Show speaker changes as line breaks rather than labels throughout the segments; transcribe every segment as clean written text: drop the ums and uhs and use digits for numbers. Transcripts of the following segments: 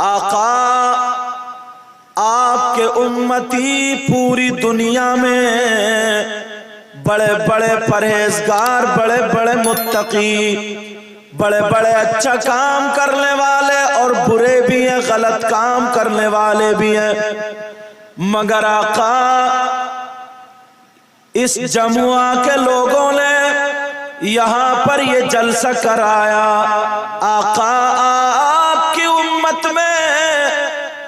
आका आपके उम्मती पूरी दुनिया में बड़े बड़े परहेजगार, बड़े बड़े मुत्तकी, बड़े बड़े अच्छा काम करने वाले और बुरे भी हैं, गलत काम करने वाले भी हैं। मगर आका इस जमुआ के लोगों ने यहाँ पर ये जलसा कराया। आका आपकी उम्मत में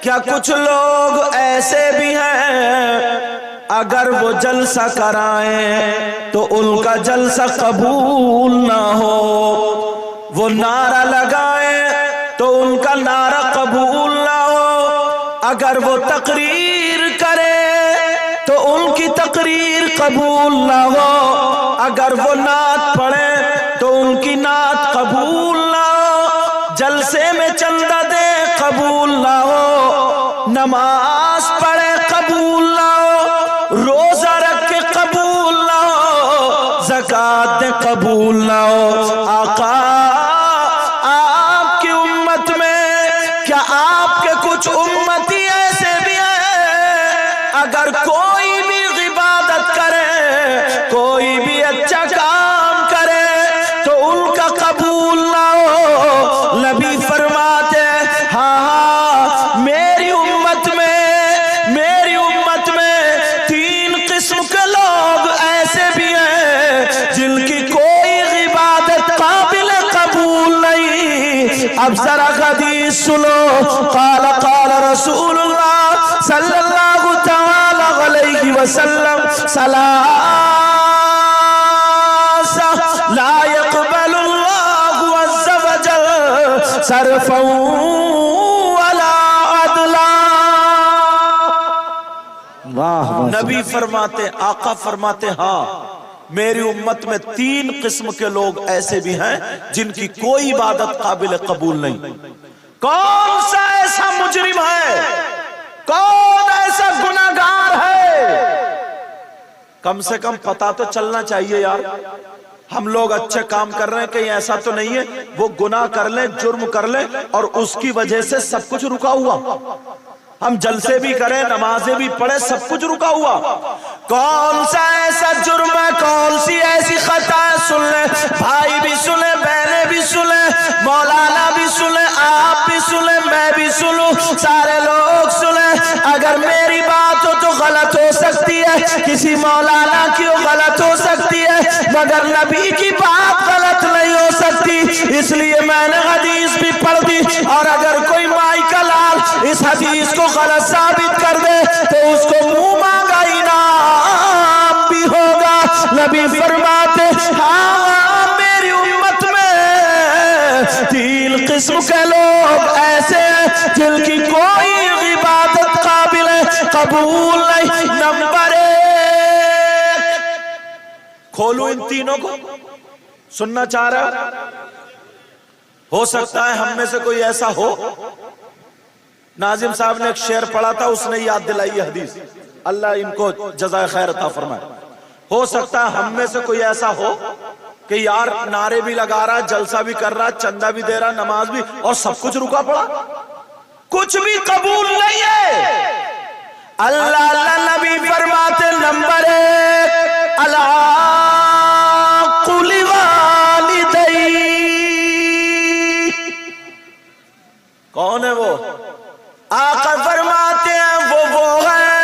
क्या कुछ लोग ऐसे भी हैं अगर वो जलसा कराएं तो उनका जलसा कबूल ना हो, वो नारा लगाएं तो उनका नारा कबूल ना हो, अगर वो तकरीर करे तो उनकी तकरीर कबूल ना हो, अगर वो नात पढ़े तो उनकी नात कबूल ना हो, जलसे में चंदा दे कबूल ना हो, नमाज पढ़े कबूल ना हो, रोजा रख के कबूल ना हो, ज़कात दे कबूल ना हो। आका आपकी उम्मत में क्या आपके कुछ उम्मती ऐसे भी हैं अगर कोई भी इबादत करे, कोई भी अच्छा काम करे तो उनका कबूल ना हो। नबी फरमाते हाँ मेरी उम्मत में 3 किस्म के लोग ऐसे भी हैं जिनकी कोई इबादत काबिल कबूल नहीं। अब जरा हदीस सुनो। क़ाल क़ाल रसूलुल्लाह सल्लल्लाहु तआला अलैहि वसल्लम सलासा ला यक़बलुल्लाहु अज़्ज़ा वजल सरफ़न वला अदला। नबी फरमाते, आका फरमाते हाँ मेरी उम्मत में 3 किस्म के लोग ऐसे भी हैं जिनकी कोई इबादत काबिल कबूल नहीं। कौन सा ऐसा मुजरिम है, कौन ऐसा गुनाहगार है? कम से कम पता तो चलना चाहिए यार। हम लोग अच्छे काम कर रहे हैं, कहीं ऐसा तो नहीं है वो गुनाह कर ले, जुर्म कर ले और उसकी वजह से सब कुछ रुका हुआ। हम जलसे भी करें, नमाजें भी पढ़े, सब कुछ रुका हुआ। कौन सा ऐसा जुर्म है, कौन सी ऐसी खता है? सुन ले, भाई भी सुने, बहनें भी सुने, मौलाना भी सुने, आप भी सुने, मैं भी सुनूं, सारे लोग सुने। अगर मेरी बात हो तो गलत हो सकती है, किसी मौलाना की गलत हो सकती है, मगर नबी की बात गलत नहीं हो सकती। इसलिए मैंने हदीस भी पढ़ दी और अगर कोई माई का लाल इस हदीस को गलत साबित कर दे तो उसको मुंह मांगा इनाम भी होगा। नबी फरमाते हाँ मेरी उम्मत में 3 किस्म के लोग ऐसे हैं जिनकी कोई इबादत काबिल कबूल नहीं। नंबर 1, खोलू इन तीनों को, सुनना चाह रहा? हो सकता है हम में से कोई ऐसा हो। नाजिम साहब ने एक शेर पढ़ा था, उसने याद दिलाई ये हदीस। अल्लाह इनको जज़ाए खैर अता फरमाए। हो सकता है हम में से कोई ऐसा हो कि यार नारे भी लगा रहा, जलसा भी कर रहा, चंदा भी दे रहा, नमाज भी, और सब कुछ रुका पड़ा, कुछ भी कबूल नहीं है। अल्लाह अल्लाह नबी फरमाते नंबर 1 अला कुली वालिदै। कौन है वो? आका फरमाते हैं वो है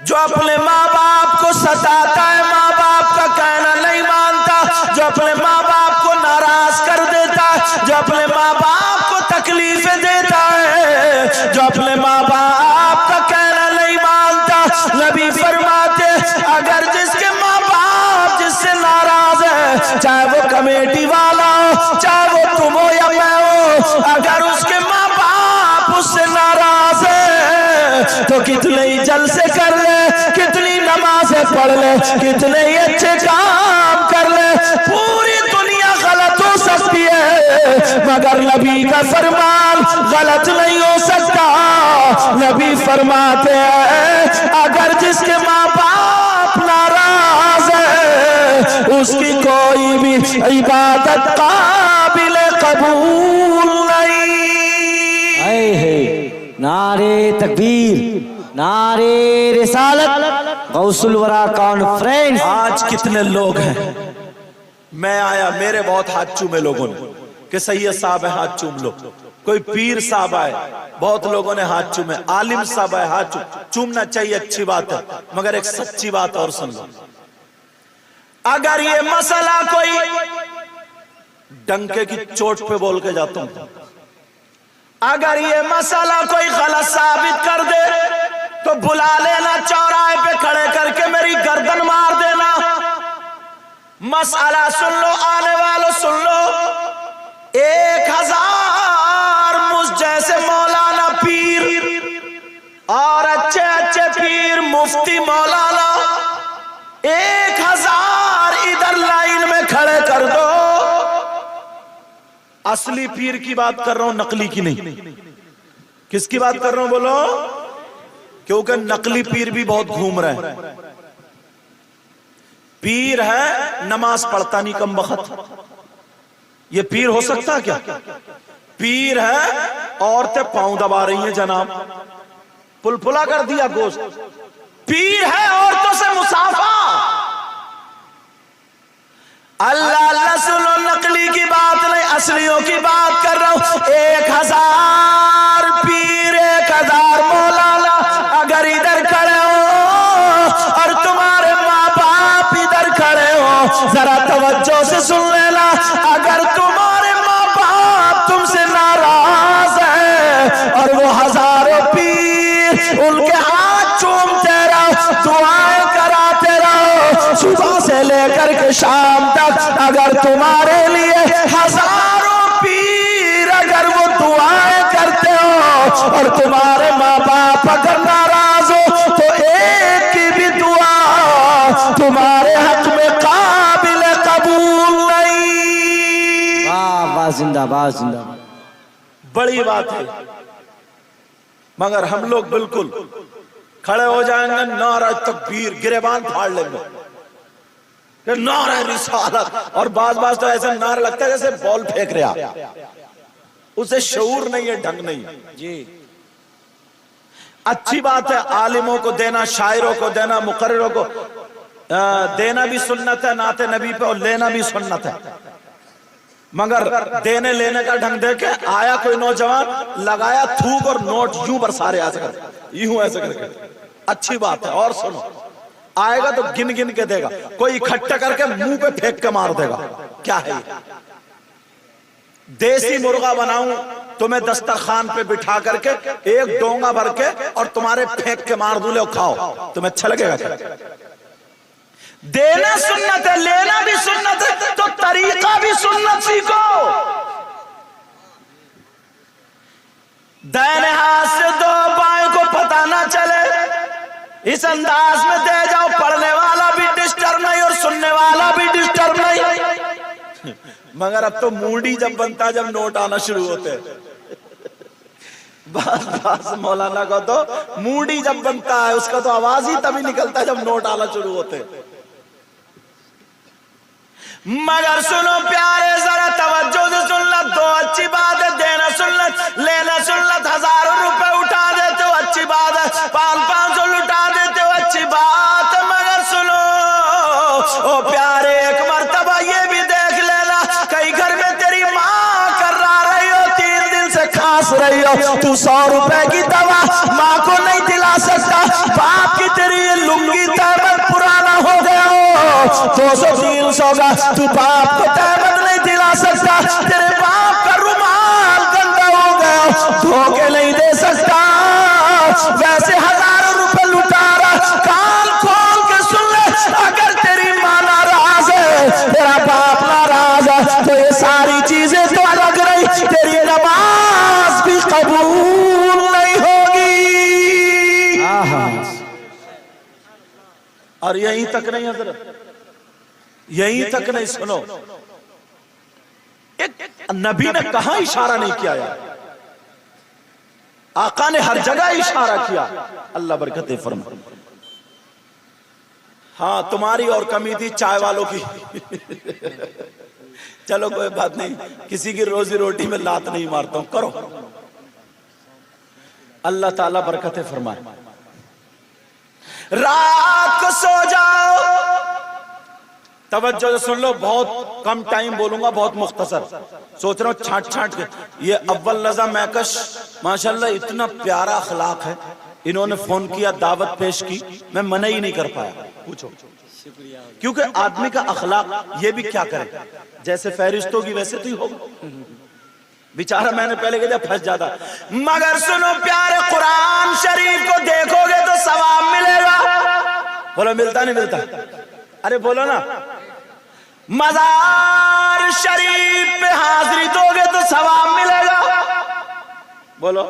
जो अपने माँ बाप को सताता है, माँ बाप का कहना नहीं मानता, जो अपने माँ बाप को नाराज कर देता है, जो अपने माँ बाप को तकलीफें देता है, जो अपने माँ बाप का कहना नहीं मानता। नबी फरमाते अगर जिसके माँ बाप जिससे नाराज है, चाहे वो कमेटी वाला हो, चाहे वो तुम हो या मैं हो, अगर उसके माँ बाप उससे नाराज है तो कितने ही जलसे कर ले, कितनी नमाजें पढ़ ले, कितने ही अच्छे काम कर ले, पूरी दुनिया गलत हो सकती है मगर नबी का फरमान गलत नहीं हो सकता। नबी फरमाते हैं अगर जिसके माँ बाप नाराज है उसकी कोई भी इबादत काबिल कबूल नहीं।
नारे तकबीर, नारे रिसालत, गौसुल वरा कॉन्फ्रेंस।
आज कितने लोग हैं, मैं आया मेरे बहुत हाथ चूमे लोगों ने कि सैयद साहब है हाथ चूम लो, कोई पीर साहब आए बहुत लोगों ने हाथ चूमे, आलिम साहब आए हाथ चूमना चाहिए, अच्छी बात है, मगर एक सच्ची बात और सुन लो, अगर ये मसला कोई डंके की चोट पे बोल के जाता हूं, अगर ये मसला कोई गलत साबित कर दे तो बुला लेना, चौराहे पे खड़े करके मेरी गर्दन मार देना। मसला सुन लो, आने वालों सुन लो, 1000 मुझ जैसे मौलाना पीर और अच्छे अच्छे पीर मुफ्ती मौलाना 1000 इधर लाइन में खड़े कर दो। असली पीर की बात कर रहा हूं, नकली की नहीं। किसकी बात कर रहा हूं बोलो? क्योंकि नकली पीर भी बहुत घूम रहे हैं। पीर है नमाज पढ़ता नहीं कम वक्त, ये पीर हो सकता क्या? पीर है औरतें पांव दबा रही हैं जनाब, पुलपुला कर दिया गोश्त। पीर है औरतों से मुसाफा। अल्लाह अल्लाह सुनो, नकली की बात नहीं, असलियों की बात कर रहा हूं। 1000 पीर, 1000 मौलाना अगर इधर खड़े हो और तुम्हारे माँ बाप इधर खड़े हो, जरा तवज्जो से सुन लेना, अगर तुम्हारे माँ बाप तुमसे नाराज है और वो हजारों पीर उनके हाथ चूमते रहो, दुआएं कराते रहो सुबह से लेकर के शाम तक, अगर तुम्हारे लिए हजारों पीर अगर वो दुआएं करते हो और तुम्हारे माँ बाप अगर नाराज हो तो एक की भी दुआ तुम्हारे हक में काबिल कबूल नहीं।
वाह वाह, जिंदाबाद जिंदाबाद।
बड़ी बात है, मगर हम लोग बिल्कुल खड़े हो जाएंगे, नारा तकबीर, गिरेबान फाड़ लेंगे, नारा रिसालत, और बाज बाज तो ऐसा नारा लगता है जैसे बॉल फेंक रहा, उसे शऊर नहीं है, ढंग नहीं है जी। अच्छी बात है आलिमों को देना, शायरों को देना, मुकर्रिरों को देना भी सुन्नत है नाते नबी पे, और लेना भी सुन्नत है, मगर देने लेने का ढंग देके आया कोई नौजवान, लगाया थूक और नोट यूं बरसारे ऐसे करके, यूं ऐसे करके, अच्छी बात है। और सुनो, आएगा तो गिन गिन के देगा, कोई इकट्ठा करके मुंह पे फेंक के मार देगा, क्या है ये? देसी मुर्गा बनाऊं तुम्हें दस्तरखान पे बिठा करके एक डोंगा भर के और तुम्हारे फेंक के मार दूं, लो खाओ, तुम्हें अच्छा लगेगा क्या? देना सुन्नत है, लेना भी सुन्नत है, तो तरीका भी सुन्नत सीखो। दाहिने हाथ से दो, बाएं को पता ना चले, इस अंदाज में दे जाओ, पढ़ने वाला भी डिस्टर्ब नहीं और सुनने वाला भी डिस्टर्ब नहीं। मगर अब तो मूडी जब बनता है जब नोट आना शुरू होते हैं, बस मौलाना का तो मूडी जब बनता है उसका तो आवाज ही तभी निकलता है जब नोट आना शुरू होते हैं। मगर सुनो प्यारे, जरा तवज्जो से सुन लो, दो अच्छी बात है, देना सुन्नत, लेना सुन्नत, हजारों रुपए उठा देते हो अच्छी बात है, 500 लुटा देते हो अच्छी बात है, मगर सुनो ओ प्यारे, एक मर्तबा ये भी देख लेना, कई घर में तेरी माँ कर्रा रही हो, 3 दिन से खांस रही हो, तू 100 रुपए की दवा माँ को नहीं दिला सकता, बाप की तेरी ये लुंगी तहमत पुराना हो गया हो, 200-300 का तू बाप को तहमत नहीं दिला सकता, तेरे बाप का रुमाल गंदा हो गया, धोखे नहीं दे सकता, वैसे हजारों रुपए लुटा रहा, कान खोल के सुन ले, अगर तेरी माँ नाराज है, तेरा बाप नाराज है, तो ये सारी चीजें तो अलग रही, तेरी नमाज भी कबूल नहीं होगी। और यहीं तक नहीं हजरत, यहीं तक नहीं, सुनो, एक नबी ने कहां इशारा नहीं किया यार, आका ने हर जगह इशारा किया, अल्लाह बरकत फरमा। हाँ तुम्हारी और कमी थी चाय वालों की चलो कोई बात नहीं, किसी की रोजी रोटी में लात नहीं मारता हूं, करो। अल्लाह ताला बरकतें फरमाए। रात को सो जाओ, तवज्जो से सुन लो, बहुत कम टाइम बोलूंगा, बहुत मुख्तसर सोच रहा हूं छांट छांट के। ये अव्वल रजा मैकश माशाल्लाह इतना प्यारा अखलाक है, इन्होंने फोन किया, दावत पेश की, मैं मना ही नहीं कर पाया। पूछो, क्योंकि आदमी का अखलाक ये भी क्या करे, जैसे फहरिस्त होगी वैसे तो ही होगा। बेचारा मैंने पहले कह दिया फंस जाता। मगर सुनो प्यारे, कुरान शरीफ को देखोगे तो सवाब मिलेगा। बोलो मिलता नहीं मिलता? अरे बोलो ना। मजार शरीफ पे हाजिरी दोगे तो सवाब मिलेगा। बोलो।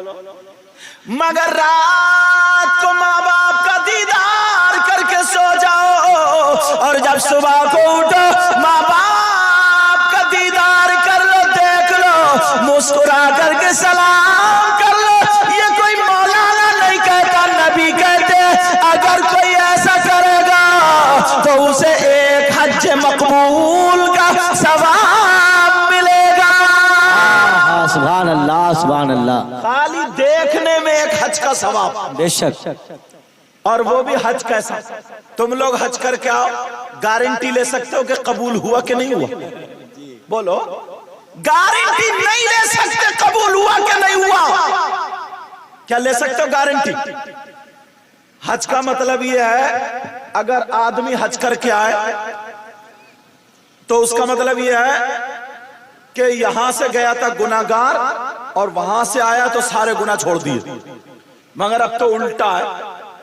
मगर रात को माँ बाप का दीदार करके सो जाओ, और जब सुबह को उठो माँ बाप का दीदार कर लो, देख लो, मुस्कुरा करके सलाम कर लो। ये कोई मौलाना नहीं कहता, नबी कहते अगर कोई ऐसा करेगा तो उसे एक हज मकबूल का सवाब मिलेगा।
सुभान अल्लाह, सुभान अल्लाह।
खाली देखने में एक हज का सवाब,
बेशक।
और वो भी हज कैसा? तुम लोग हज करके आओ, गारंटी ले सकते हो कि कबूल हुआ कि नहीं हुआ? बोलो, गारंटी नहीं ले सकते कबूल हुआ कि नहीं हुआ। क्या ले सकते हो गारंटी? हज का मतलब ये है, अगर आदमी हज करके आए तो उसका मतलब ये है कि यहां से गया था गुनाहगार और वहां से आया तो सारे गुनाह छोड़ दिए। मगर अब तो उल्टा है,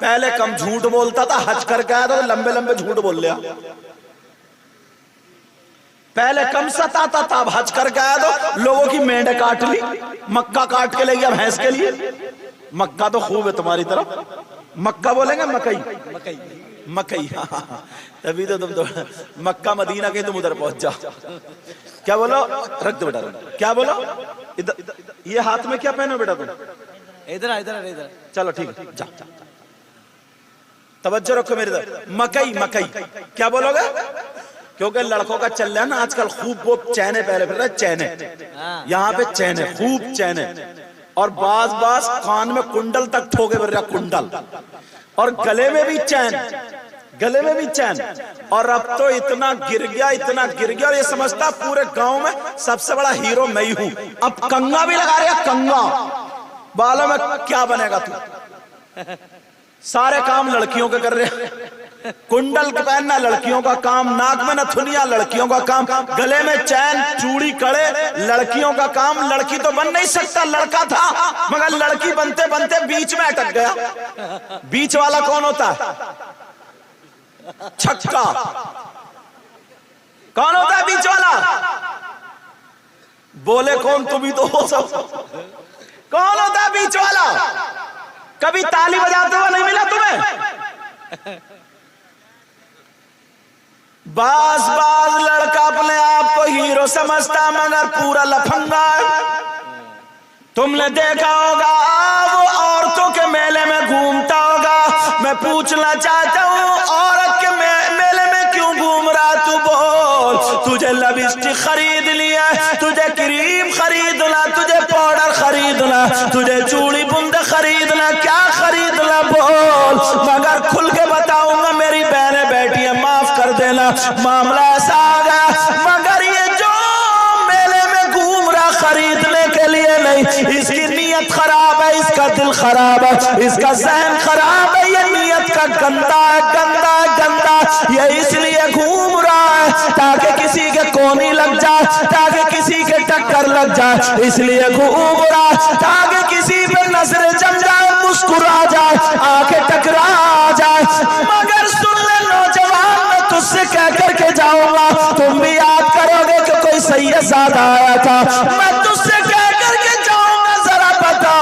पहले कम झूठ बोलता था, हज करके आया था तो लंबे लंबे झूठ बोल लिया। पहले कम सताता था, अब हज करके आया तो लोगों की मेंढे काट ली, मक्का काट के ले गया भैंस के लिए। मक्का तो खूब है तुम्हारी तरफ, मक्का बोलेंगे मकई, मकई। तभी तो तुम तो मक्का मदीना के तुम उधर पहुंच जाओ। क्या बोलो? रख दो बेटा, क्या बोलो? इधर ये हाथ में क्या पहनो बेटा तुम?
इधर इधर इधर।
चलो ठीक है, जा तवज्जो रखो मेरी तरफ। मकई, मकई क्या बोलोगे? क्योंकि लड़कों का चल रहा है ना आजकल खूब, वो चैने पहले फिर रहे, चैने यहाँ पे चैने, खूब चैने, और बाज बाज कान में कुंडल तक ठोके फिर रहा, कुंडल, और गले में भी चैन, गले में भी चैन। और अब तो इतना गिर गया, इतना गिर गया, और ये समझता पूरे गांव में सबसे बड़ा हीरो मैं ही हूं। अब कंगा भी लगा रहा, कंगा बालों में, क्या बनेगा तू? सारे काम लड़कियों के कर रहे, कुंडल पहनना लड़कियों का काम, नाक में नथुनिया लड़कियों का काम, गले में चैन, चूड़ी, कड़े लड़कियों का काम। लड़की तो बन नहीं सकता, लड़का था, मगर लड़की बनते बनते बीच में अटक गया। बीच वाला कौन होता है? छक्का। कौन होता है बीच वाला? बोले कौन? तुम ही तो हो सब। कौन होता है बीच वाला? कभी ताली बजाते हुए नहीं मिला तुम्हें? बाज बाज लड़का अपने आप को हीरो समझता, मगर पूरा लफंगा है। तुमने देखा होगा वो औरतों के मेले में घूमता होगा। मैं पूछना चाहता हूँ, औरत के मेले में क्यों घूम रहा तू? बोल। तुझे लिपस्टिक खरीद लिया, तुझे क्रीम खरीदना, तुझे पाउडर खरीदना, तुझे चूड़ी बुंद खरीदना, क्या खरीदना? बोल। मगर खुल के बताऊंगा मेरी बहनें बैठी है, माफ कर देना, मामला ऐसा आ गया। मगर ये जो मेले में घूम रहा खरीदने के लिए नहीं, इसकी नीयत खराब है, इसका दिल खराब है, इसका जहन खराब है, ये नीयत का गंदा है, गंदा है, गंदा। ये इसलिए घूम रहा है ताकि किसी के कोनी लग जाए, ताकि किसी के टक्कर लग जाए, इसलिए घूम रहा ताकि किसी पे नजर जम जाए, मुस्कुरा जाए, आंखें टकरा जाए। मगर सुन ले नौजवान, मैं तुझसे कह करके जाऊंगा, तुम भी याद करोगे कि कोई सैयदजादा आया था। मैं तुझसे कह करके जाऊंगा, जरा बता,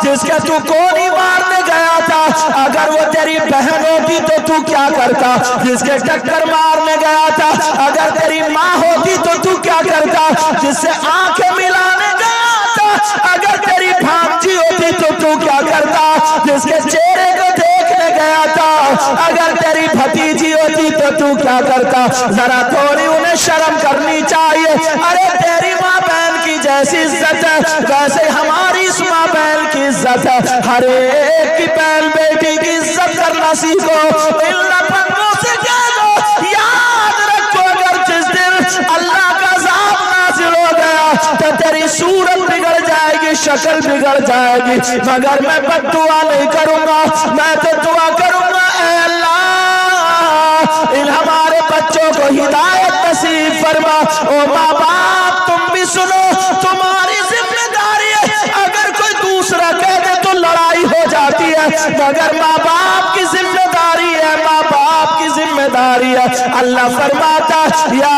जिसके तू गोली मारने गया था, अगर वो तेरी बहन होती तो तू क्या करता? जिसके टक्कर मारने गया था, अगर तेरी माँ होती तो तू क्या करता? जिससे आंखें मिलाने गया था, अगर तेरी भांजी होती तो तू क्या करता? जिसके चेहरे को देखने गया था, अगर तेरी भतीजी होती तो तू क्या करता? जरा थोड़ी उन्हें शर्म करनी चाहिए। अरे तेरी माँ बहन की जैसी इज्जत है, वैसे हमारी इस माँ बहन की इज्जत नसीहत है, हर एक की बहन बेटी की इज्जत करना सीखो। इन लफंगों से कह दो, याद रखो अगर जिस दिन अल्लाह का अज़ाब नाज़िल हो गया तो तेरी सूरत बिगड़ जाएगी, शक्ल बिगड़ जाएगी, मगर मैं बद्दुआ नहीं करूंगा, मैं तो दुआ करूंगा, ऐ अल्लाह इन हमारे बच्चों को हिदायत नसीब फरमा। ओ माँ बाप तुम भी सुनो, तुम्हारी जिम्मेदारी है, अगर कोई दूसरा कह दे तो लड़ाई हो जाती है, मगर माँ बाप की जिम्मेदारी है, माँ बाप की जिम्मेदारी है। अल्लाह फरमाता या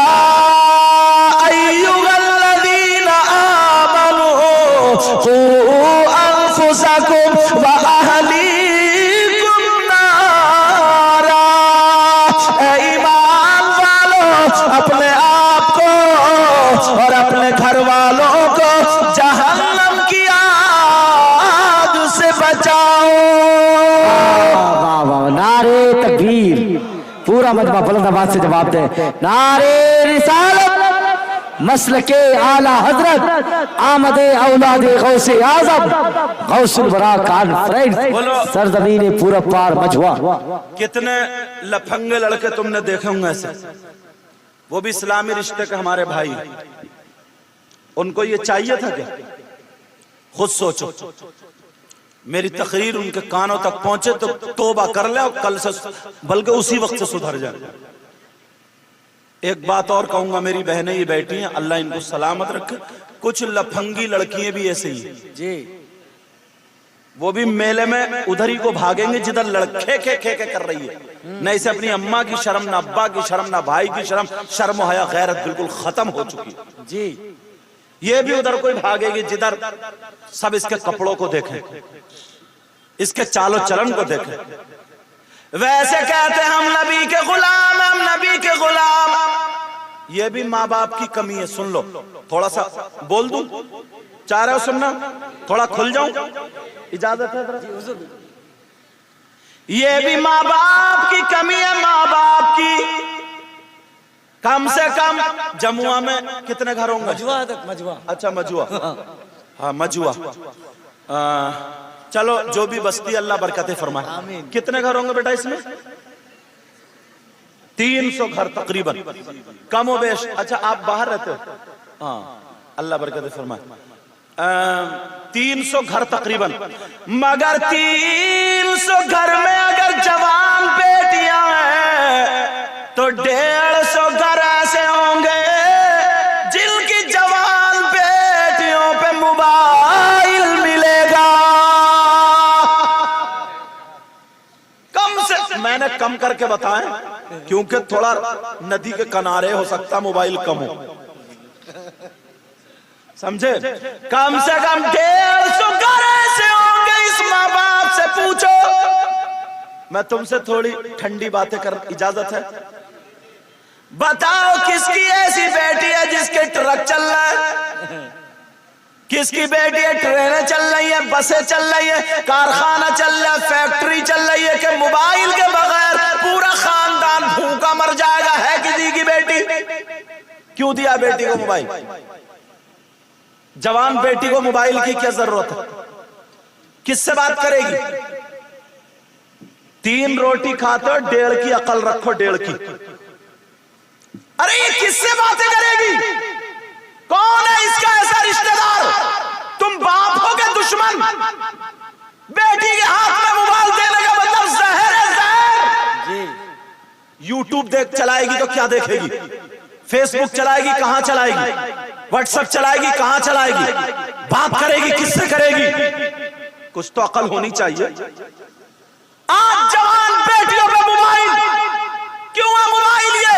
अय्युहल्लज़ीना आमनू क़ू अन्फुसकुम व अहलीकुम नारा। ऐ ईमान वालों, अपने आप को और अपने घर वालों को जहन्नम की आग से बचाओ।
वाह वाह, नारे तकबीर। पूरा मजमा बुलंद आवाज से जवाब दे, नारे रिसालत, मसलके आला हजरत, आमदे औलादे गौसे आज़म, गौसुल बरा कॉन्फ्रेंस, सरजमीने पूरा पार मजवा।
कितने लफंगे लड़के तुमने देखे होंगे ऐसे, वो भी इस्लामी रिश्ते के हमारे भाई, उनको ये चाहिए था क्या? खुद सोचो। मेरी तकरीर उनके कानों तक पहुंचे तो तौबा कर ले और कल से, बल्कि उसी वक्त से सुधर जाए। एक बात और कहूंगा, मेरी बहनें ये बैठी हैं, अल्लाह इनको सलामत रखे, कुछ लफंगी लड़कियां भी ऐसे ही हैं
जी,
वो भी मेले में उधर ही को भागेंगे जिधर लड़के खे कर रही है, न इसे अपनी अम्मा की शर्म, न अब्बा की शर्म, न भाई की शर्म, शर्म हया गैरत बिल्कुल खत्म हो चुकी है
जी।
ये भी उधर कोई भागेगी जिधर सब इसके कपड़ों को देखें, इसके चालो चलन को देखें। वैसे कहते हम नबी के गुलाम, हम नबी के गुलाम, ये भी माँ बाप की कमी है। सुन लो, थोड़ा सा बोल दूं, चाह रहे हो सुनना? थोड़ा खुल जाऊं, इजाजत है? ये भी माँ बाप की कमी है, माँ बाप की। कम से कम जमुआ में कितने घर होंगे?
मजवा तक, मजवा।
अच्छा मजुआ, हाँ मजुआ। चलो जो भी बस्ती, अल्लाह बरकतें फरमाए। कितने घर होंगे बेटा इसमें? 300 घर तकरीबन, कम हो बेश। अच्छा आप बाहर रहते हो? हाँ, अल्लाह बरकतें फरमाए। 300 घर तकरीबन, मगर 300 घर में अगर जवान बेटियां हैं तो 150 घर ऐसे होंगे जिनकी जवान बेटियों पे मोबाइल मिलेगा। कम से, मैंने कम करके बताएं क्योंकि थोड़ा नदी के किनारे हो सकता मोबाइल कम हो, समझे? कम से कम 150 घर ऐसे होंगे। इस माँ बाप से पूछो। मैं तुमसे थोड़ी ठंडी बातें कर, इजाजत है? बताओ किसकी ऐसी बेटी है जिसके ट्रक चल रहा है? किसकी बेटी है ट्रेनें चल रही है, बसें चल रही है, कारखाना चल रहा है, फैक्ट्री चल रही है कि मोबाइल के बगैर पूरा खानदान भूखा मर जाएगा? है किसी की बेटी? क्यों दिया बेटी को मोबाइल? जवान बेटी को मोबाइल की क्या जरूरत है? किससे बात करेगी? 3 रोटी खाते हो, 1.5 की अकल रखो, 1.5 की। अरे ये किससे बातें करेगी? कौन है इसका ऐसा रिश्तेदार? तुम बाप हो के दुश्मन? बेटी के हाथ में मोबाइल देने का मतलब जहर है, जहर। यूट्यूब देख चलाएगी तो क्या देखेगी? फेसबुक चलाएगी, कहां चलाएगी? व्हाट्सएप चलाएगी, कहां चलाएगी? बात करेगी, किससे करेगी? कुछ तो अकल होनी चाहिए। आज जवान बेटियों पे मोबाइल, क्यों है मोबाइल? ये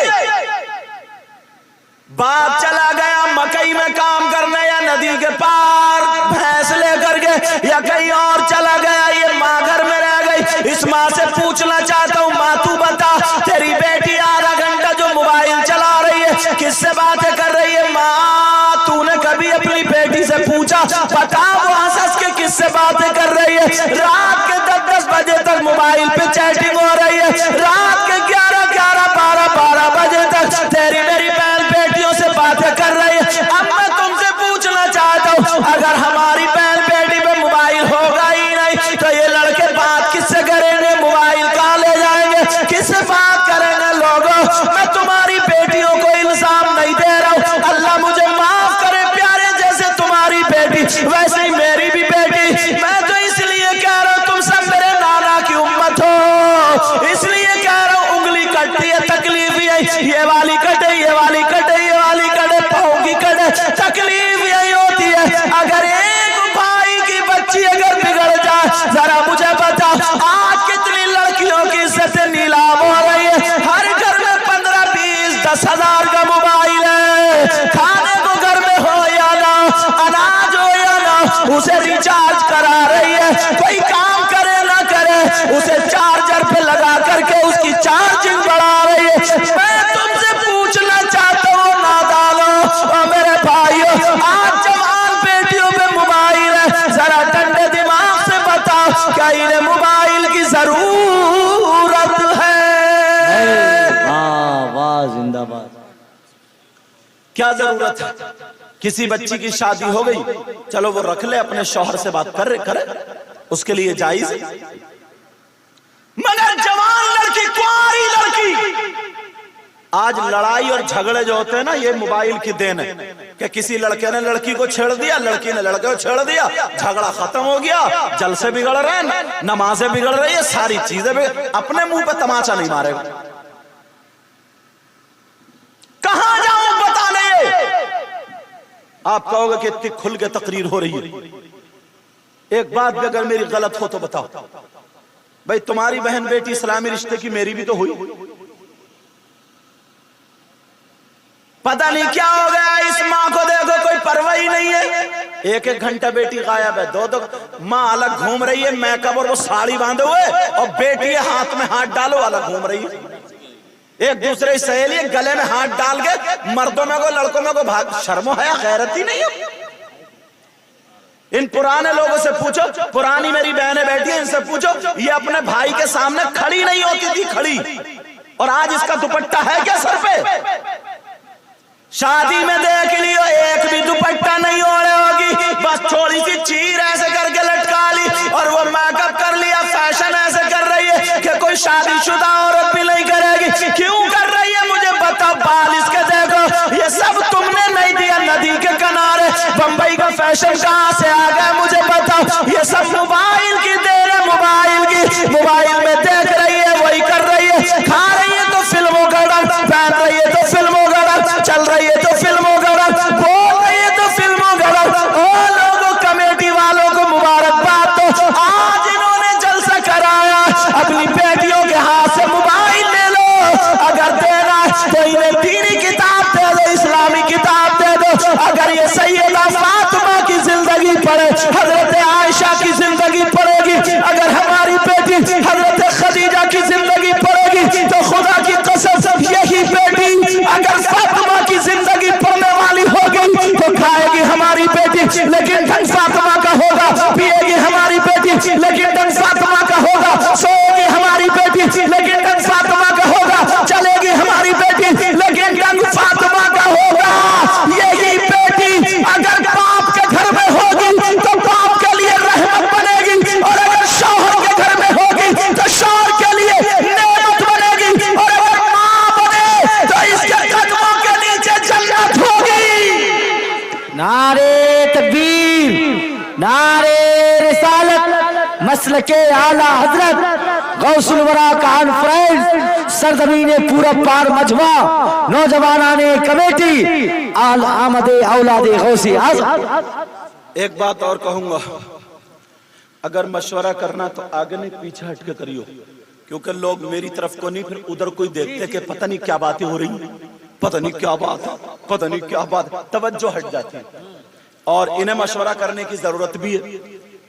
बाप चला गया मकई में काम करने या नदी के पार भैंस लेकर के, या कहीं और चला गया, ये माँ घर में रह गई। इस माँ से पूछना चाहता हूँ, माँ तू बता, तेरी बेटी आधा घंटा जो मोबाइल चला रही है, किससे बातें कर रही है? माँ तूने कभी अपनी बेटी से पूछा, बता वो हंस के किससे बातें कर रही है? रात के 10-10 बजे तक मोबाइल पे चैटिंग हो रही है, रात के 11-11, 12-12 बजे तक तेरी मेरी बहन बेटियों से बातें कर रही है। अब मैं तुमसे पूछना चाहता हूँ, अगर हमारी बहन बेटी पे मोबाइल होगा ही 10,000 का मोबाइल है, खाने को घर में हो या ना, अनाज हो या ना, उसे रिचार्ज करा रही है। कोई काम करे ना करे, उसे चार्जर पे लगा करके उसकी चार्जिंग बढ़ा रही है। मैं तुमसे पूछना चाहता हूँ नादानो और मेरे भाइयों, आज जवान बेटियों पे मोबाइल है, जरा ठंडे दिमाग से बताओ क्या इन्हें मोबाइल की जरूरत है?
वाह वाह, जिंदाबाद।
क्या जरूरत है? किसी बच्ची की शादी हो गई, चलो वो रख ले, अपने शौहर से बात करे, उसके लिए जायज है। मगर जवान लड़की, कुंवारी लड़की, आज लड़ाई और झगड़े जो होते हैं ना, ये मोबाइल की देन है कि किसी लड़के ने लड़की को छेड़ दिया, लड़की ने लड़के को छेड़ दिया, झगड़ा खत्म हो गया, जलसे बिगड़ रहे हैं, नमाजें बिगड़ रही है, सारी चीजें अपने मुंह पे तमाचा नहीं मारेगा। कहां जाऊं बताने? आप कहोगे कि इतनी खुल के तकरीर हो रही है, एक बात भी अगर मेरी गलत हो तो बताओ। भाई तुम्हारी बहन बेटी इस्लामी रिश्ते की, मेरी भी तो हुई। पता नहीं क्या हो गया, इस माँ को देखो कोई परवाह ही नहीं है। एक घंटा बेटी गायब है, दो माँ अलग घूम रही है, मेकअप और वो साड़ी बांधे हुए, और बेटी हाथ में हाथ डालो अलग घूम रही है। एक दूसरे की सहेली गले में हाथ डाल के, मर्दों में को लड़कों में को भाग, शर्मो है, गैरत ही नहीं है। इन पुराने लोगों से पूछो, पुरानी मेरी बहनें बैठी हैं, इनसे पूछो, ये अपने भाई के सामने खड़ी नहीं होती थी, खड़ी, और आज इसका दुपट्टा है क्या सर पे? शादी में देख लियो, एक भी दुपट्टा नहीं ओढ़े होगी, बस थोड़ी सी चीर ऐसे करके लटका ली, और वो मेकअप कर लिया, फैशन ऐसे कर रही है कि कोई शादीशुदा औरत भी नहीं करेगी। क्यों कर रही है मुझे बताओ? बाल इसके देखो, ये सब तुमने नहीं दिया। नदी के किनारे बंबई का फैशन कहां से आ गया मुझे बताओ? ये सब मोबाइल की देर है, मोबाइल की। मोबाइल में देख रही है, वही कर रही है, खा रही है तो फिल्मों का रंग, पहन रही है तो फिल्मों का रंग, चल रही है तो फिल्मों का रंग, बोल रही है तो फिल्मों का रंग। ओ लोगों, कमेटी वालों को मुबारकबाद। तो आज इन्होंने जलसा कराया, अपनी बेटियों के हाथ से मोबाइल ले लो, अगर देना तो इन्हें दीनी किताब दे दो, इस्लामी किताब दे दो। अगर ये सैयदा फातिमा की जिंदगी पढ़े, हजरत आयशा की जिंदगी पढ़ेगी, अगर हमारी बेटी हजरत खदीजा की जिंदगी पढ़ेगी, तो खुदा की कसम यही बेटी अगर फातिमा की जिंदगी पढ़ने वाली होगी तो खाएगी हमारी बेटी, लेकिन ढंग फातिमा का होगा, पिएगी हमारी बेटी, लेकिन ढंग फातिमा का होगा, सोएगी हमारी बेटी, लेकिन ढंग फातिमा का होगा, चलेगी हमारी बेटी, लेकिन ढंग फातिमा का होगा। यही बेटी अगर बाप के घर में होगी तो बाप के लिए रहमत बनेगी, और अगर शौहर के घर में होगी तो शौहर के लिए नेमत बनेगी, और अगर मां बने तो इसके कदमों के नीचे जन्नत होगी।
नारे तकबीर, नारे रिसालत, मसलके आला हजरत गौसुल वरा कॉन्फ्रेंस, सरजमीने पूरा पार मजमा, नौजवानाने कमेटी, आल आमदे औलादे गौसी आज़म।
एक बात और कहूंगा, अगर मशवरा करना तो आगे नहीं पीछे हट के करियो, क्योंकि लोग मेरी तरफ को नहीं, फिर उधर कोई देखते कि पता नहीं क्या बातें हो रही, पता नहीं क्या बात है, पता नहीं क्या बात, तवज्जो हट जाती है। और इन्हें मशवरा करने की जरूरत भी है,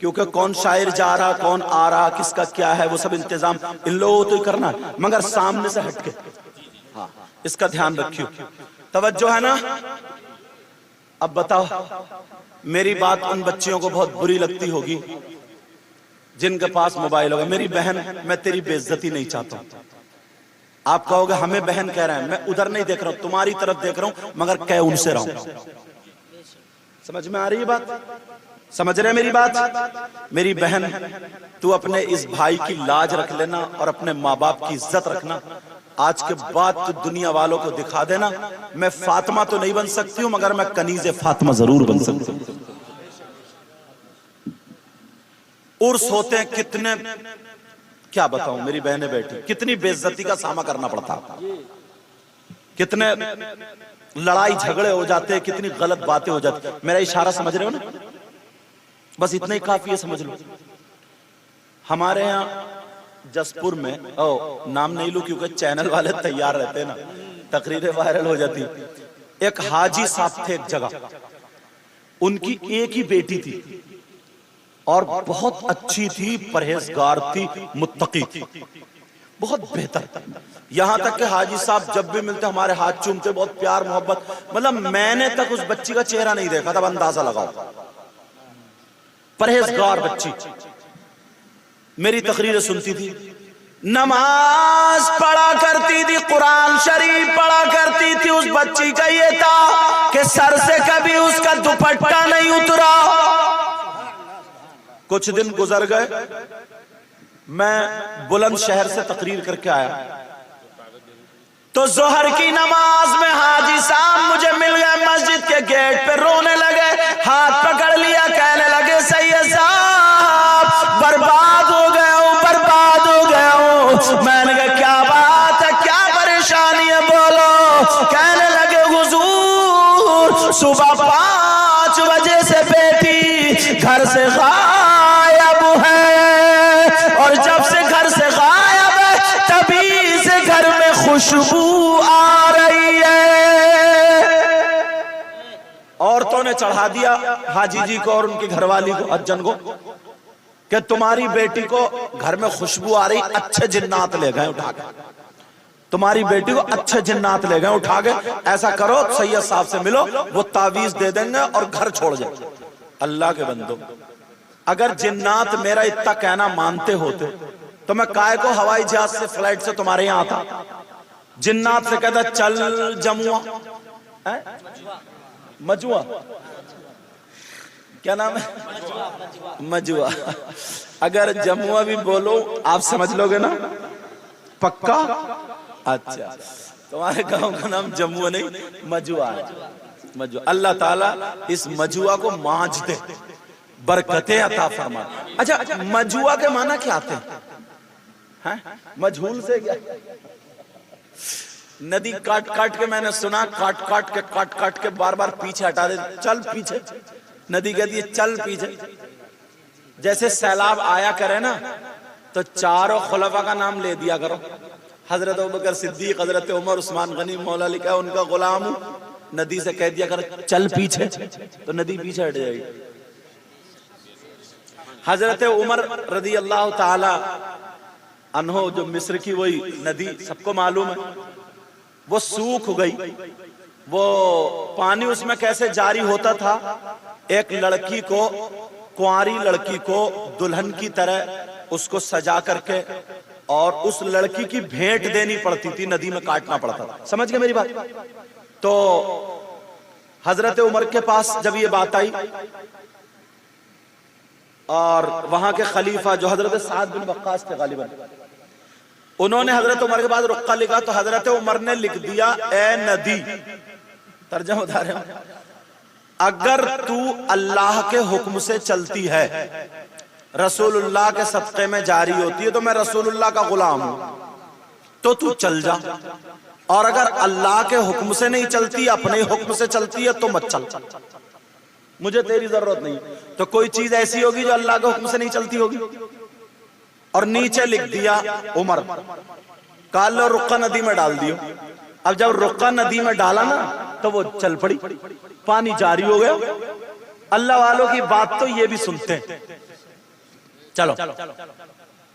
क्योंकि कौन शायर जा रहा, कौन आ रहा, किसका क्या है, वो सब इंतजाम इन लोगों को तो करना है, मगर सामने से हटके, हाँ, इसका ध्यान रखियो। तवज्जो है ना? अब बताओ, मेरी बात उन बच्चियों को बहुत बुरी लगती होगी जिनके पास मोबाइल होगा। मेरी बहन, मैं तेरी बेइज्जती नहीं चाहता हूं। आप कहोगे हमें बहन कह रहे हैं, मैं उधर नहीं देख रहा हूं, तुम्हारी तरफ देख रहा हूं, मगर कह उनसे रहा हूं। समझ में आ रही है बात? समझ रहे मेरी बात? मेरी बहन, तू अपने इस भाई की लाज रख लेना और अपने माँ बाप की इज्जत रखना। आज के बाद तू दुनिया वालों को दिखा देना, मैं फातिमा तो नहीं बन सकती हूं, मगर मैं कनीज़े फातिमा जरूर बन सकती हूं। उर्स होते हैं कितने, क्या बताऊं मेरी बहनें बैठी, कितनी बेइज्जती का सामना करना पड़ता, कितने लड़ाई झगड़े हो जाते हैं, कितनी गलत बातें हो जाती। मेरा इशारा समझ रहे हो ना? बस इतना ही काफी है, समझ लो। हमारे यहाँ जसपुर में, नाम नहीं लूं क्योंकि चैनल वाले तैयार रहते हैं ना, तकरीरें वायरल हो जाती। एक हाजी साहब थे एक जगह, उनकी एक ही बेटी थी और बहुत अच्छी थी, परहेजगार थी, मुत्तकी थी, बहुत बेहतर। यहां तक कि हाजी साहब जब भी मिलते हमारे हाथ चूमते, बहुत प्यार मोहब्बत। मतलब मैंने तक उस बच्ची का चेहरा नहीं देखा था, अंदाजा लगाओ। परहेजगार बच्ची, मेरी तकरीरें सुनती थी, नमाज पढ़ा करती थी, कुरान शरीफ पढ़ा करती थी। उस बच्ची का ये था कि सर से कभी उसका दुपट्टा नहीं उतरा। कुछ दिन गुजर गए, मैं बुलंदशहर से तकरीर करके आया तो जोहर की नमाज में हाजी साहब मुझे मिल गए, मस्जिद के गेट पे रोने लगे, हाथ पकड़ लिया, कहने लगे सैयद साहब बर्बाद हो गया हूं, बर्बाद हो गया हूं। मैंने कहा क्या बात है, क्या परेशानी है, बोलो। कहने लगे हुजूर सुबह 5 बजे से बेटी घर से गायब है और जब से घर से गायब है तभी से घर में खुशबू आ रही है। औरतों ने चढ़ा दिया हाजी जी को और उनकी घरवाली को, अज्जन को, कि तुम्हारी बेटी को घर में खुशबू आ रही, अच्छे जिन्नात ले गए उठा के, तुम्हारी बेटी को अच्छे जिन्नात ले गए उठा के, ऐसा करो सैयद साहब से मिलो, वो तावीज दे देंगे और घर छोड़ जाए। अल्लाह के बंदो, अगर जिन्नात मेरा इतना कहना मानते होते तो मैं काय को हवाई जहाज से, फ्लाइट से तुम्हारे यहां आता। जिन्नात से कहता चल जमुआ, मजुआ, क्या नाम है, मजुआ। अगर जमुआ भी बोलो आप समझ लोगे ना, पक्का? अच्छा, तुम्हारे गांव का नाम जमुआ नहीं, मजुआ है, मजुआ। अल्लाह ताला इस मजुआ को मांझ दे, बरकतें अता फरमा। अच्छा, मजुआ के माना क्या आते हैं? मजहूल से क्या? नदी काट काट के, मैंने सुना काट काट के बार बार पीछे हटा दे, चल पीछे। नदी कहती है चल पीछे। जैसे सैलाब आया करे ना तो चारों खुलफा का नाम ले दिया करो, हजरत अबू बकर सिद्दीक, हजरत उमर, उस्मान गनी, मौला अली का उनका गुलाम हूं। नदी से कह दिया कर चल पीछे, तो नदी पीछे हट जाएगी। हजरत उमर रदी अल्लाह ताला अन्हो, जो मिस्र की वही नदी सबको मालूम है, वो सूख गई। वो पानी उसमें कैसे जारी होता था, एक लड़की को, कुंवारी लड़की को दुल्हन की तरह उसको सजा करके और उस लड़की की भेंट देनी पड़ती थी, नदी में काटना पड़ता था। समझ गए मेरी बात? तो हजरत उमर के पास जब ये बात आई और वहां के खलीफा जो हजरत साद बिन वक्कास थे गालिबन, उन्होंने हजरत उमर के बाद रुक्का लिखा तो हजरत उमर ने लिख दिया, ए नदी, तर्जुमा बता रहे हो, अगर तू अल्लाह के हुक्म से चलती है, रसूलुल्लाह के सदक़े में जारी होती है, तो मैं रसूलुल्लाह का गुलाम हूं, तो तू चल जा। और अगर अल्लाह के हुक्म से नहीं चलती, अपने हुक्म से चलती है, तो मत चल, मुझे तेरी जरूरत नहीं। तो कोई चीज ऐसी होगी जो अल्लाह के हुक्म से नहीं चलती होगी। और नीचे लिख दिया उमर, काल और रुक्का नदी में डाल दियो। अब जब रुक्का नदी में डाला ना तो वो चल पड़ी, पानी जारी हो गया। अल्लाह वालों की बात तो ये भी सुनते हैं। चलो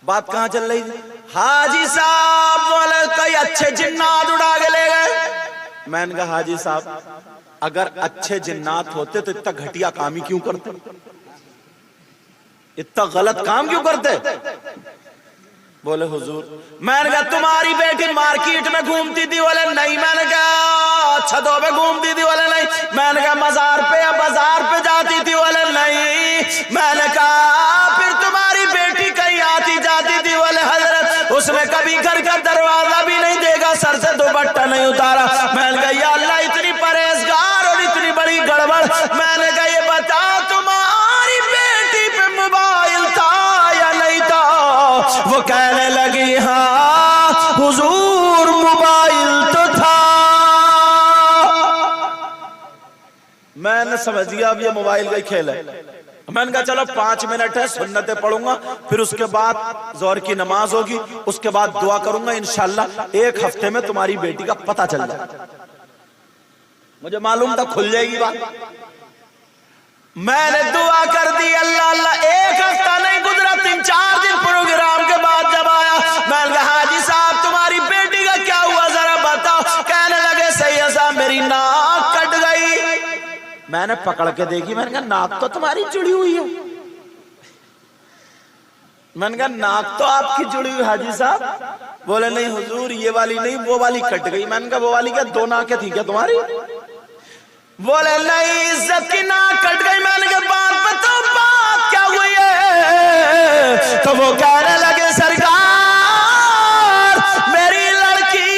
बात कहां चल रही थी? हाजी साहब वाले कई अच्छे जिन्नात उड़ा के ले गए। मैंने कहा हाजी साहब, अगर अच्छे जिन्नात होते तो इतना घटिया काम ही क्यों करते, इतना गलत काम क्यों करते? बोले हुजूर, मैंने कहा तुम्हारी बेटी मार्केट में घूमती थी? बोले नहीं। मैंने कहा छतों पे घूमती थी? बोले नहीं। मैंने कहा मजार पे या बाजार पे जाती थी? बोले नहीं। मैंने कहा फिर तुम्हारी बेटी कहीं आती जाती थी? बोले हजरत उसने कभी घर का दरवाजा भी नहीं देखा, सर से दुपट्टा नहीं उतारा। मैंने कहा या अल्लाह, इतनी परहेजगार और इतनी बड़ी गड़बड़। मैंने कहा ये बता तुम्हारी बेटी पे मोबाइल था या नहीं था? वो कहने लगी हाँ हुजूर मोबाइल तो था। मैंने समझ लिया अब ये मोबाइल का ही खेल है। मैंने कहा चलो 5 मिनट है, सुन्नतें पढ़ूंगा, फिर उसके बाद जोहर की नमाज होगी, उसके बाद दुआ करूंगा, इंशाल्लाह 1 हफ्ते में तुम्हारी बेटी का पता चल जाए। मुझे मालूम था खुल जाएगी बात। मैंने दुआ कर दी, अल्लाह अल्लाह, 1 हफ्ता नहीं गुजरा, 3-4 दिन प्रोग्राम के बाद जब आया, मैंने कहा हाजी साहब तुम्हारी बेटी का क्या हुआ जरा बताओ। कहने लगे सैयद साहब मेरी नाक कट गई। मैंने पकड़ के देखी, मैंने कहा नाक तो तुम्हारी जुड़ी हुई है। मैंने कहा नाक तो आपकी जुड़ी हुई हाजी साहब। बोले नहीं हुजूर ये वाली नहीं, वो वाली कट गई। मैंने कहा वो वाली क्या 2 नाकें थी क्या तुम्हारी? बोले नहीं इज्जत की नाक कट गई। मैंने कहा बात बताओ बात क्या हुई है? तो वो कहने लगे सरकार मेरी लड़की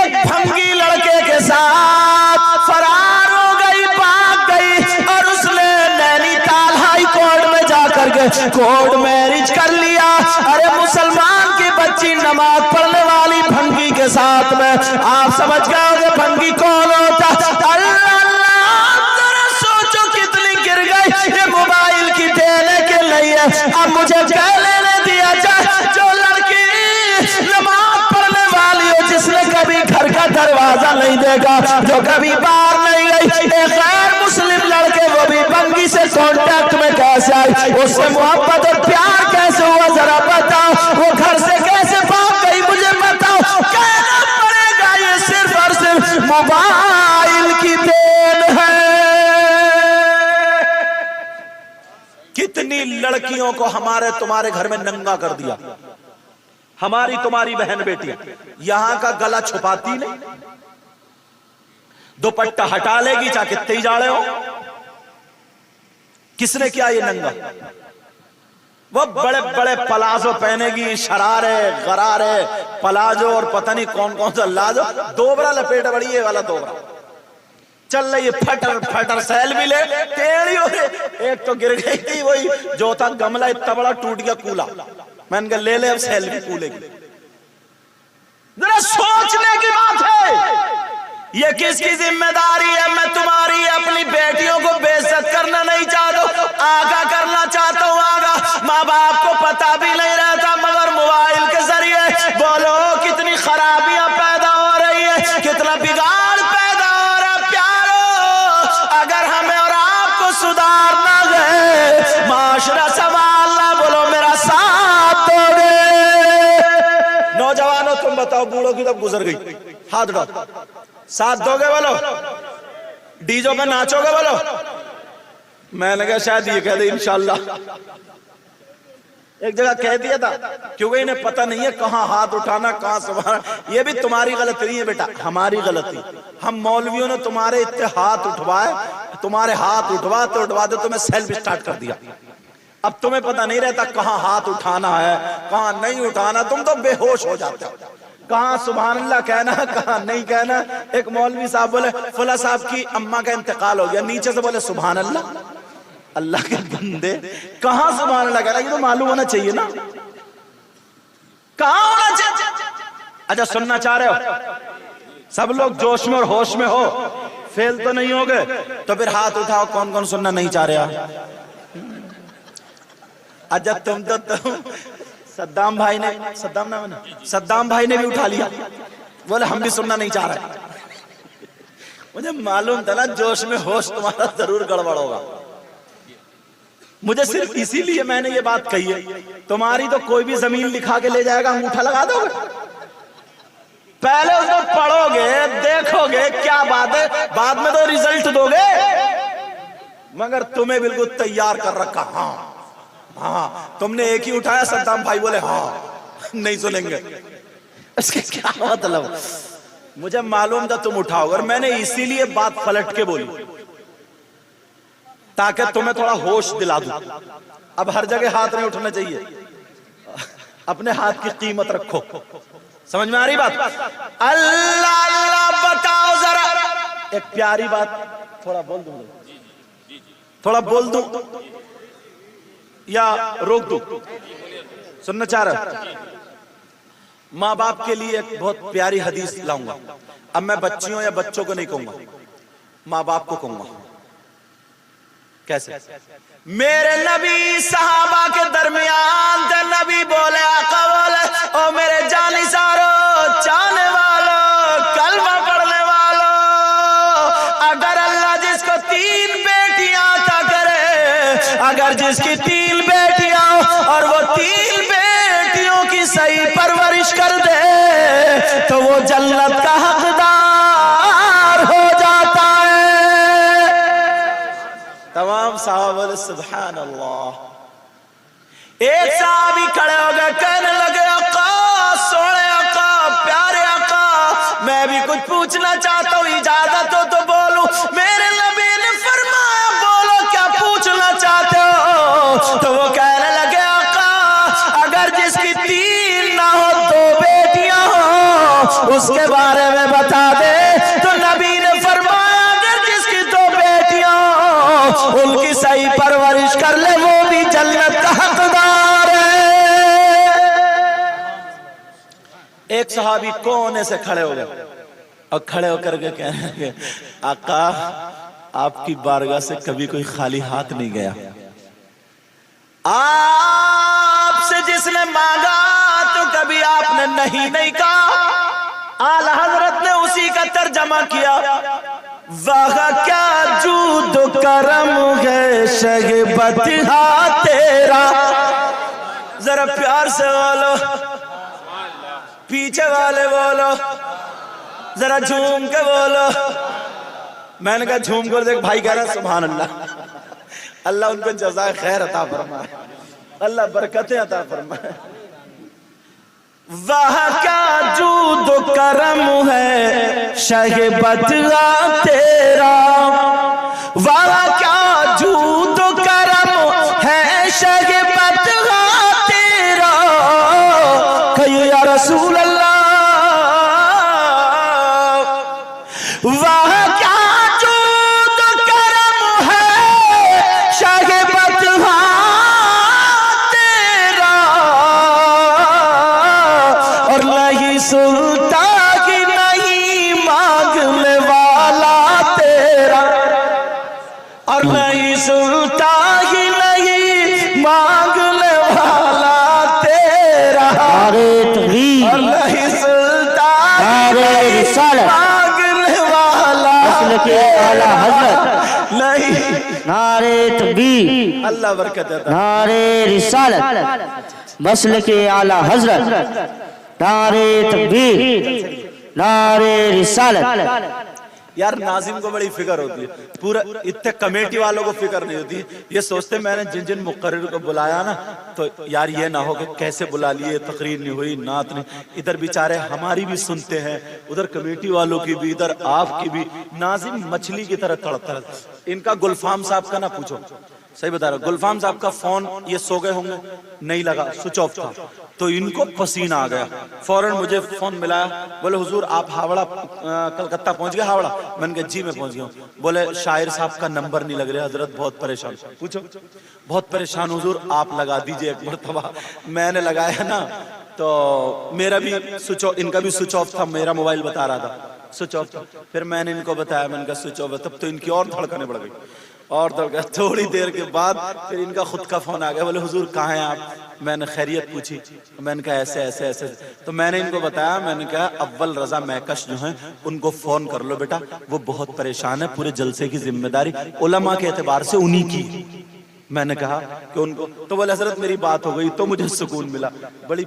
एक भंगी लड़के के साथ फरार हो गई, भाग गई, और उसने नैनीताल हाई कोर्ट में जाकर के कोर्ट मैरिज कर लिया। अरे मुसलमान की बच्ची नमाज पढ़ने वाली भंगी के साथ में, आप समझ गए होंगे भंगी कौन होता? अल्लाह ये मोबाइल की देने के लिए अब मुझे क्या लेने दिया जाए? जो लड़की नमाज पढ़ने वाली हो, जिसने कभी घर का दरवाजा नहीं देखा, जो कभी बाहर नहीं गई, एक गैर मुस्लिम लड़के वो भी भंगी से कांटेक्ट में कैसे आई, उससे मोहब्बत और प्यार कैसे हुआ जरा बताओ, वो घर से कैसे भाग गई मुझे बताओ। कहना पड़ेगा ये सिर्फ और सिर्फ मोबाइल की देन है। कितनी लड़कियों को हमारे तुम्हारे घर में नंगा कर दिया, हमारी तुम्हारी बहन बेटी यहां का गला छुपाती नहीं, दुपट्टा हटा लेगी चाहे कितने ही जाड़े हो। किसने किया ये नंगा? वो बड़े बड़े पलाजो पहनेगी, शरारे गरारे पलाजो और पता नहीं कौन कौन सा लाजो, दोबरा लपेट बड़ी है वाला दोबरा चल रही है, फटर फटर सैल भी ले टेढ़ी हो रही। एक तो गिर गई थी, वही जो था गमला इतना बड़ा टूट गया कूला। मैंने कहा ले ले अब सैल भी कूलेगी। जरा सोचने की बात है, ये किसकी जिम्मेदारी है? मैं तुम्हारी अपनी बेटियों को बेइज्जत करना नहीं चाहता, आगा करना चाहता हूँ आगा। माँ बाप को पता भी नहीं रहता, मगर मोबाइल के जरिए बोलो कितनी खराबियां पैदा हो रही है, कितना बिगाड़ पैदा हो रहा है। प्यारो अगर हमें और आपको सुधारना है, माशरा संभालना, बोलो मेरा साथ दोगे? नौजवानों तुम बताओ, बूढ़ों की तब गुजर गई, हाथ उठाओ, साथ दोगे बोलो? डीजो पे नाचोगे बोलो? मैंने कहा शायद ये कह दे इंशाल्लाह। एक जगह कह दिया था, क्योंकि इन्हें पता नहीं है कहां हाथ उठाना कहां संभालना। ये भी तुम्हारी गलती नहीं है बेटा, हमारी गलती। हम मौलवियों ने तुम्हारे इतने हाथ उठवाए, तुम्हारे हाथ उठवाते उठवाते तुम्हें सेल्फ स्टार्ट कर दिया। अब तुम्हें पता नहीं रहता कहां हाथ उठाना है कहां नहीं उठाना, तुम तो बेहोश हो जाते हो। कहां सुभान अल्लाह कहना कहां नहीं कहना। एक मौलवी साहब बोले फुला साहब की अम्मा का इंतकाल हो गया, नीचे से बोले सुभान अल्लाह। अल्लाह के बंदे कहां सुभान अल्लाह कहना, ये तो मालूम होना चाहिए ना, कहां होना चाहिए। अच्छा सुनना चाह रहे हो? सब लोग जोश में और होश में हो, फेल तो नहीं हो गए? तो फिर हाथ उठाओ, कौन कौन सुनना नहीं चाह रहे? अच्छा तुम तो सद्दाम भाई ने, सद्दाम नाम है ना, सद्दाम भाई ने भी उठा लिया, बोले हम भी सुनना नहीं चाह रहे। मुझे मालूम था ना जोश में होश तुम्हारा जरूर गड़बड़ होगा। मुझे सिर्फ इसीलिए मैंने ये बात कही है, तुम्हारी तो कोई भी जमीन लिखा के ले जाएगा, अंगूठा लगा दोगे? पहले उसको पढ़ोगे, देखोगे क्या बात है, बाद में तो रिजल्ट दोगे। मगर तुम्हें बिल्कुल तैयार कर रखा। हाँ हाँ, तुमने एक ही उठाया, सद्दाम भाई बोले हाँ नहीं सुनेंगे। इसके क्या मतलब? मुझे मालूम था तुम उठाओगे, और मैंने इसीलिए बात पलट के बोली ताकि तुम्हें थोड़ा होश दिला दूं। अब हर जगह हाथ नहीं उठना चाहिए, अपने हाथ की कीमत रखो। समझ में आ रही बात? अल्लाह अल्लाह बताओ जरा, एक प्यारी बात थोड़ा बोल दूं, थोड़ा बोल दूं या रोक दूं? सुनना चाह रहा? माँ बाप के लिए एक बहुत प्यारी हदीस लाऊंगा। अब मैं बच्चियों या बच्चों को नहीं कहूंगा, माँ बाप को कहूंगा। कैसे? मेरे नबी सहाबा के दरमियान थे। नबी बोले, आका बोले, ओ मेरे जानिसारो, चाहने वालों, कलमा पढ़ने वालों, अगर अल्लाह जिसको 3 बेटियां अता करे, अगर जिसकी 3 बेटियां और वो 3 बेटियों की सही परवरिश कर दे तो वो जन्नत का हकदार हो जाता है। तमाम साहब सुभान अल्लाह। एक साहबी खड़े हो गए, कहने लगे, आका, सोने आका, प्यारे आका, मैं भी कुछ पूछना चाहता हूँ, इजाजत हो तो बोलूं। मेरे नबी ने फरमाया, बोलो क्या पूछना चाहते हो? तो वो कहने लगे, आका, अगर जिसकी 3 ना हो 2 बेटियां हो उसके बारे में बता दे। तो नबी ने फरमाया, अगर जिसकी 2 बेटियां हो उनकी सही परवरिश कर ले, वो भी जन्नत का हकदार है। एक सहाबी कोने से खड़े हो गए और खड़े होकर के कहने लगे, आका, आपकी बारगाह से कभी कोई खाली हाथ नहीं गया। आपसे जिसने मांगा तो कभी आपने नहीं कहा। आला हजरत ने उसी का तर्जमा किया, वाह क्या जूद करम है शगबत तेरा। जरा प्यार से बोलो, पीछे वाले बोलो, जरा झूम के बोलो। मैंने कहा झूम कर देख, भाई कह रहा सुभान अल्लाह। अल्लाह उनको जज़ाए खैर अता फरमाए, अल्लाह बरकतें अता फरमाए। वाह क्या जूद करम है शगबत तेरा, वाह क्या जूद करम है शगबत तेरा। कहिए या रसूल अल्लाह, वाह क्या जूद करम है शगबत तेरा, और नहीं सुनता कि नहीं मांगने वाला तेरा, और नहीं सुनता कि नहीं मांगने वाला तेरा, और नहीं सुनता मांगने वाला
आला हजरत
नहीं।
नारे तकबीर,
अल्लाह बरकत देता।
नारे रिसालत, मसल के आला हजरत, नारे तकबीर, नारे रिसालत।
यार नाजिम को बड़ी फिक्र होती है, पूरा इतने कमेटी वालों को फिक्र नहीं होती। ये सोचते मैंने जिन जिन मुकर्रिर को बुलाया ना, तो यार ये ना हो कि कैसे बुला लिए, तकरीर नहीं हुई, नात नहीं। इधर बेचारे हमारी भी सुनते हैं, उधर कमेटी वालों की भी, इधर आपकी भी। नाजिम मछली की तरह तड़प। इनका गुलफाम साहब का ना पूछो, सही बता रहा हूं। गुलफाम साहब का फोन, ये सो गए होंगे, नहीं लगा, स्विच ऑफ था, तो इनको पसीना आ गया। फौरन मुझे फोन मिलाया, बोले हुजूर आप हावड़ा कलकत्ता पहुंच गए हावड़ा? मैंने कहा जी मैं पहुंच गया हूँ। बोले शायर साहब का नंबर नहीं लग रहा हजरत, बहुत परेशान। पूछो, बहुत परेशान हुजूर, आप लगा दीजिए एक मरतबा। मैंने लगाया ना, तो मेरा भी स्विच ऑफ, इनका भी स्विच ऑफ था, मेरा मोबाइल बता रहा था स्विच ऑफ था। फिर मैंने इनको बताया, मैंने कहा स्विच ऑफ है, तब तो इनकी और धड़कने बढ़ गई और दौड़ गया। थोड़ी देर के बाद फिर इनका खुद का फोन आ गया, बोले हुजूर कहाँ हैं आप? मैंने खैरियत पूछी, मैंने कहा ऐसे ऐसे ऐसे। तो मैंने इनको बताया, मैंने कहा अव्वल रजा महकश जो हैं उनको फोन कर लो बेटा, वो बहुत परेशान है, पूरे जलसे की जिम्मेदारी उलमा के एतबार से उन्हीं की। मैंने कहा कि उनको, तो बोले हजरत मेरी बात हो गई, तो मुझे सुकून मिला। बड़ी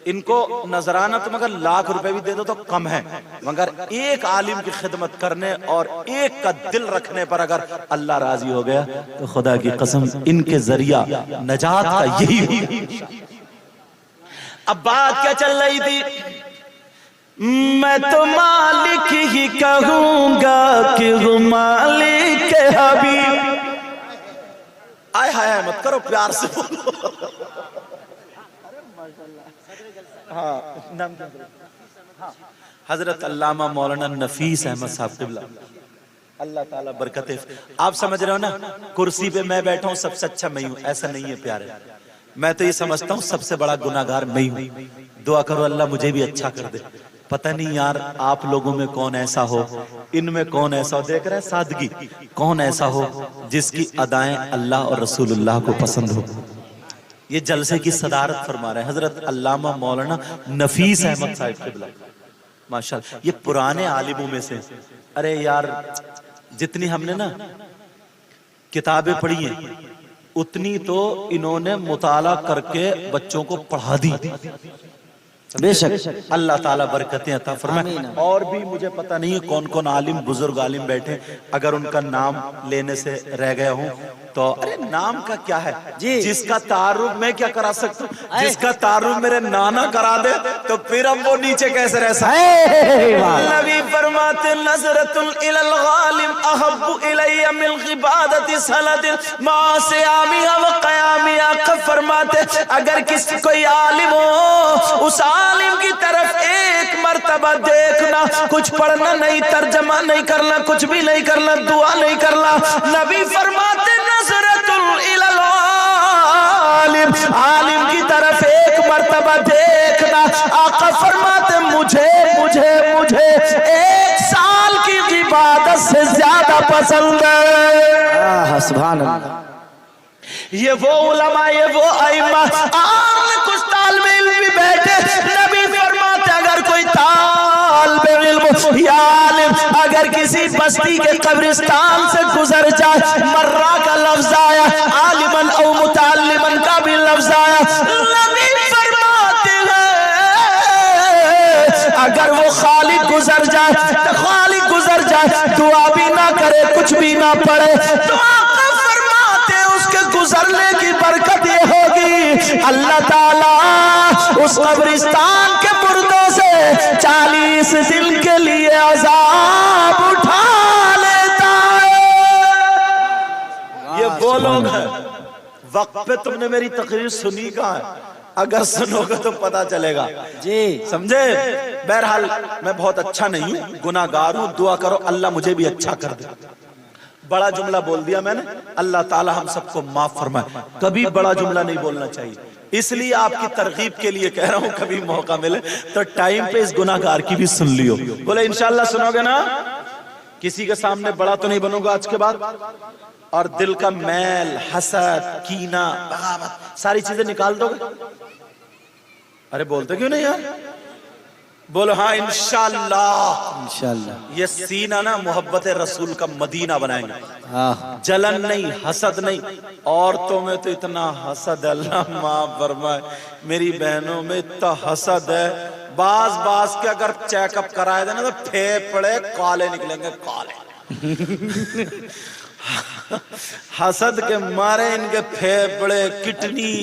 इनको नजराना तो मगर लाख रुपए भी दे दो तो कम है, मगर एक आलिम की खिदमत करने और एक का दिल रखने पर अगर अल्लाह राजी हो गया तो खुदा की कसम इनके जरिया नजात का यही हो। अब बात क्या चल रही थी? मैं तो मालिक ही कहूंगा कि वो मालिक हबीब। आय हाय मत करो, प्यार से बोलो। हाँ, नाम क्या? हजरत अल्लामा मौलाना नफीस अहमद साहब क़िबला, अल्लाह ताला बरकते। आप समझ रहे हो ना, कुर्सी पे मैं बैठा हूँ, सबसे अच्छा मैं हूँ, ऐसा नहीं है प्यारे। मैं तो ये समझता हूँ सबसे बड़ा गुनाहगार मैं हूँ। दुआ करो अल्लाह मुझे भी अच्छा कर दे। पता नहीं यार आप लोगों में कौन ऐसा हो, इनमें कौन ऐसा हो, देख रहे हैं सादगी, कौन ऐसा हो जिसकी अदाएं अल्लाह और रसूलुल्लाह को पसंद हो। ये जलसे की सदारत फरमा रहे हैं हजरत अल्लामा मौलाना नफीस अहमद साहिब क़िबला माशाअल्लाह। ये पुराने आलिमों में से, अरे यार जितनी हमने ना किताबें पढ़ी हैं उतनी तो इन्होंने मुताला करके बच्चों को पढ़ा दी।
बेशक
अल्लाह ताला बरकतें अता फरमाए। और भी मुझे पता नहीं है कौन कौन आलिम बुजुर्ग आलिम बैठे, अगर उनका नाम लेने से रह गया हूं तो अरे नाम का क्या है जी, जिसका तारुफ मैं क्या करा सकता हूँ, जिसका तारुफ मेरे नाना करा दे तो फिर अब वो नीचे कैसे रह सकते। नबी फरमाते नज़रतुल इलल गालिम अहब्बु इलैया मिन इबादति सलातिल मा सियामिहा व क़यामिहा। फरमाते अगर किसी कोई आलिम हो उस आलिम की तरफ एक मर्तबा देखना, कुछ पढ़ना नहीं, तर्जमा नहीं करना, कुछ भी नहीं करना, दुआ नहीं करना। नबी फरमाते नज़रतुल इलल आलिम, आलिम की तरफ एक मर्तबा देखना। आका फरमाते मुझे मुझे मुझे 1 साल की इबादत से ज्यादा पसंद है।
सुभान अल्लाह।
ये वो उलमा, ये वो आइमा, कुछ तालिब इल्म भी बैठे। नबी फरमाते अगर कोई तालिब इल्म या आलिम अगर किसी बस्ती के कब्रिस्तान से गुजर जाए, मर्रा का लफ्ज आया, आलिमन औ मुताल्लिमन का भी लफ्ज आया। नबी फरमाते हैं अगर वो खाली गुजर जाए तो खाली गुजर जाए, दुआ भी ना करे, कुछ भी ना पढ़े, दुआ गुजरने की बरकत ये होगी अल्लाह ताला उस कब्रिस्तान के मुर्दों से 40 दिन के लिए अज़ाब उठा लेता है। ये वो लोग हैं। वक्त पे तुमने मेरी तकरीर सुनी कहाँ है? अगर सुनोगे तो पता चलेगा जी, समझे। बहरहाल मैं बहुत अच्छा नहीं हूँ, गुनाहगार हूँ, दुआ करो अल्लाह मुझे भी अच्छा कर दे। बड़ा जुमला बोल दिया मैंने, अल्लाह ताला हम सबको माफ फरमाए। कभी बड़ा जुमला नहीं बोलना चाहिए, इसलिए आपकी तरगीब के लिए कह रहा हूं, कभी मौका मिले तो टाइम पे इस गुनाहगार की भी सुन लियो। बोले इंशाल्लाह सुनोगे ना, किसी के सामने बड़ा तो नहीं बनूंगा आज के बाद, और दिल का मैल, हसद, कीना, बगावत सारी चीजें निकाल दोगे। अरे बोलते क्यों नहीं यार, बोलो हाँ इंशाल्लाह। इंशाल्लाह ये सीना ना मोहब्बत रसूल का मदीना बनाएंगे। जलन नहीं, हसद नहीं। औरतों में तो इतना हसद, अल्लाह माफ फरमाए, मेरी बहनों में इतना हसद है, बाज के अगर चेकअप कराए देना तो फेफड़े काले निकलेंगे, काले। हसद के मारे इनके फेफड़े, किडनी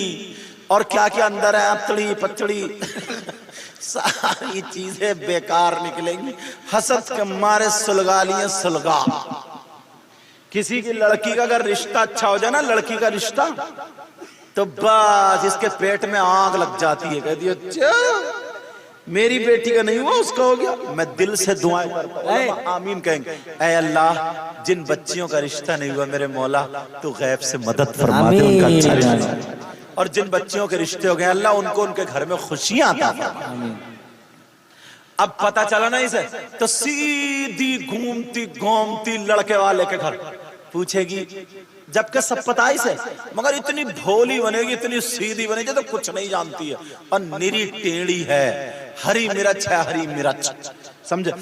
और क्या क्या अंदर है, अतड़ी पतड़ी सारी चीजें बेकार निकलेंगी। हसद के मारे सुलगा लिए सुलगा। किसी की लड़की का अगर रिश्ता अच्छा हो जाए ना, लड़की का रिश्ता, तो बस इसके पेट में आग लग जाती है, कहती है अच्छा मेरी बेटी का नहीं हुआ उसका हो गया। मैं दिल से दुआएं करता हूं, आमीन कहेंगे। ऐ अल्लाह जिन बच्चियों का रिश्ता नहीं हुआ मेरे मौला तू गैब से मदद फरमा दे, उनका अच्छा रिश्ता, और जिन बच्चियों के रिश्ते हो गए अल्लाह उनको उनके घर में खुशियां अता फरमा। अब पता चला ना इसे तो सीधी घूमती घूमती लड़के वाले के घर पूछेगी, जबकि सब पता इसे, मगर इतनी भोली बनेगी, इतनी सीधी बनेगी तो कुछ नहीं जानती है, और निरी टेढ़ी है, हरी मिर्च है, हरी मिर्च, समझे।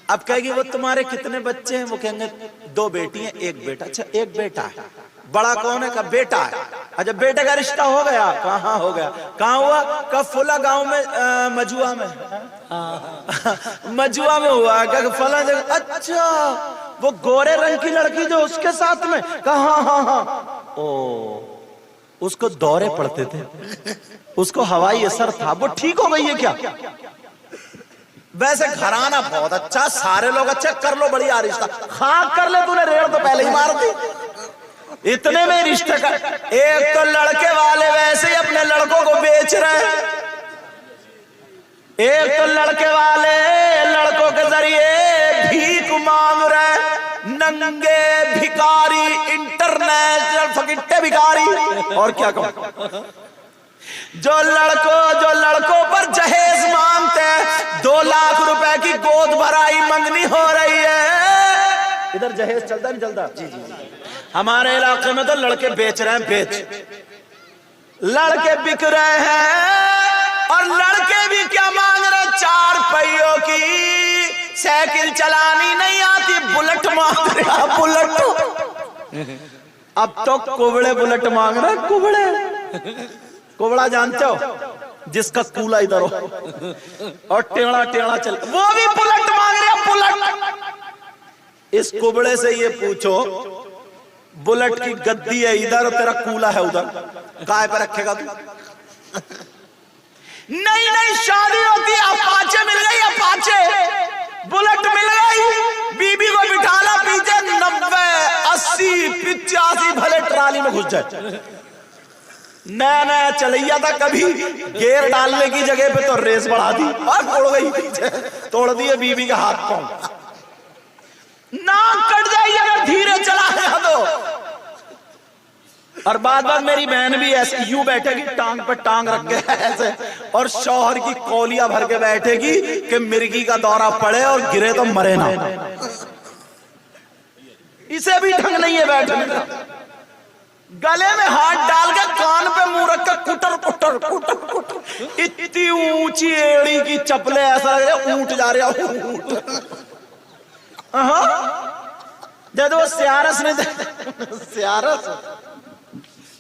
अब कहेगी वो तुम्हारे कितने बच्चे हैं, वो कहेंगे 2 बेटी हैं 1 बेटा। अच्छा 1 बेटा है, बड़ा कौन है? का बेटा है। अच्छा बेटे का रिश्ता हो गया? कहाँ हो गया? कहाँ हुआ? का फुला गांव में, मजुआ में, मजुआ में हुआ क्या? फला जगह। अच्छा वो गोरे रंग की लड़की जो उसके साथ में? कहा हाँ हाँ। ओ उसको दौरे पड़ते थे, उसको हवाई असर था, वो ठीक हो गई है क्या? वैसे घराना बहुत अच्छा, सारे लोग अच्छे, कर लो बढ़िया रिश्ता, खाक कर ले, तूने रेड़ तो पहले ही मार दी। इतने में रिश्ते का एक तो लड़के वाले वैसे ही अपने लड़कों को बेच रहे हैं, एक तो लड़के वाले लड़कों के जरिए भीख मांग रहे, नंगे भिखारी, इंटरनेशनल फकीटे भिखारी। और क्या कहूं, जो लड़कों पर जहेज मांगते हैं, 2 लाख रुपए की गोद भराई मंगनी हो रही है, इधर जहेज चलता नहीं चलता? जी जी जी। हमारे इलाके में तो लड़के बेच रहे हैं, लड़के बिक रहे हैं। और लड़के भी क्या मांग रहे? 4 पहियों की साइकिल चलानी नहीं आती, बुलेट मांग रहे। बुलेट अब तो कुबड़े बुलेट मांग रहे। कुबड़ा जानते हो? जिसका कूला इधर हो और टेढ़ा टेढ़ा चल, वो भी बुलेट मांग रहे। बुलेट। इस कुबड़े से ये पूछो, बुलेट की गद्दी है इधर, तेरा कूला है उधर, काय पे रखेगा तू? नहीं नहीं, शादी होती है, अपाचे मिल गई, अपाचे बुलेट मिल गई, बीबी को बिठाना पीछे, 90 80 85 भले ट्राली में घुस जाए। नया नया चलैया था, कभी गेयर डालने की जगह पे तो रेस बढ़ा दी और उड़ गई पीछे, तोड़ दिए बीबी का हाथ पांव। नाक कट जाएगी अगर धीरे चला गया तो। और बाद मेरी बहन भी ऐसे यूं बैठेगी, टांग पे टांग रख के ऐसे, और शौहर की कौलियां भर के बैठेगी कि मिर्गी का दौरा पड़े और गिरे तो मरे ना। इसे भी ढंग नहीं है बैठने का। गले में हाथ डाल के कान पे मुंह रख के कुटर कुटर कुटर कुटर, इतनी ऊंची एड़ी की चपले, ऐसा लग रहा है ऊंट जा रहा है, ऊंट। जब वो सियारस ने सियारस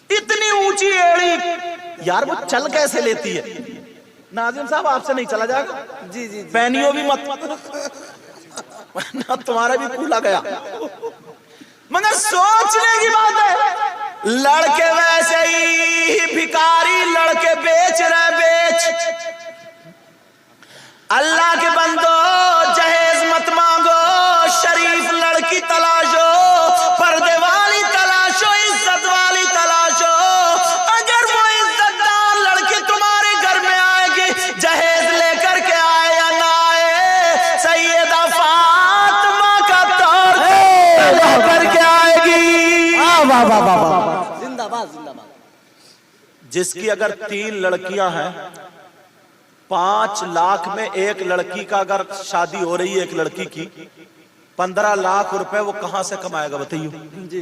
इतनी ऊंची एड़ी, यार वो चल कैसे लेती है? नाजिम साहब आपसे नहीं चला जाएगा। जी जी, पैनियो भी मत, ना तुम्हारा भी कूला गया। मगर सोचने की बात है, लड़के वैसे ही भिखारी, लड़के बेच रहे, बेच। अल्लाह के बंदो, जहेज मत मांगो, शरीफ लड़की तलाशो, पर्दे वाली तलाशो, इज्जत वाली तलाशो। अगर वो इज्जतदार लड़की तुम्हारे घर में आएगी, जहेज लेकर के आए या ना आए, सैयदा फातिमा का तौर लेकर के आएगी।
वाह वाह वाह वाह, जिंदाबाद जिंदाबाद।
जिसकी अगर 3 लड़कियां हैं, 5 लाख में एक लड़की का अगर शादी हो रही है, एक लड़की की 15 लाख रुपए वो कहां से कमाएगा बताइए जी?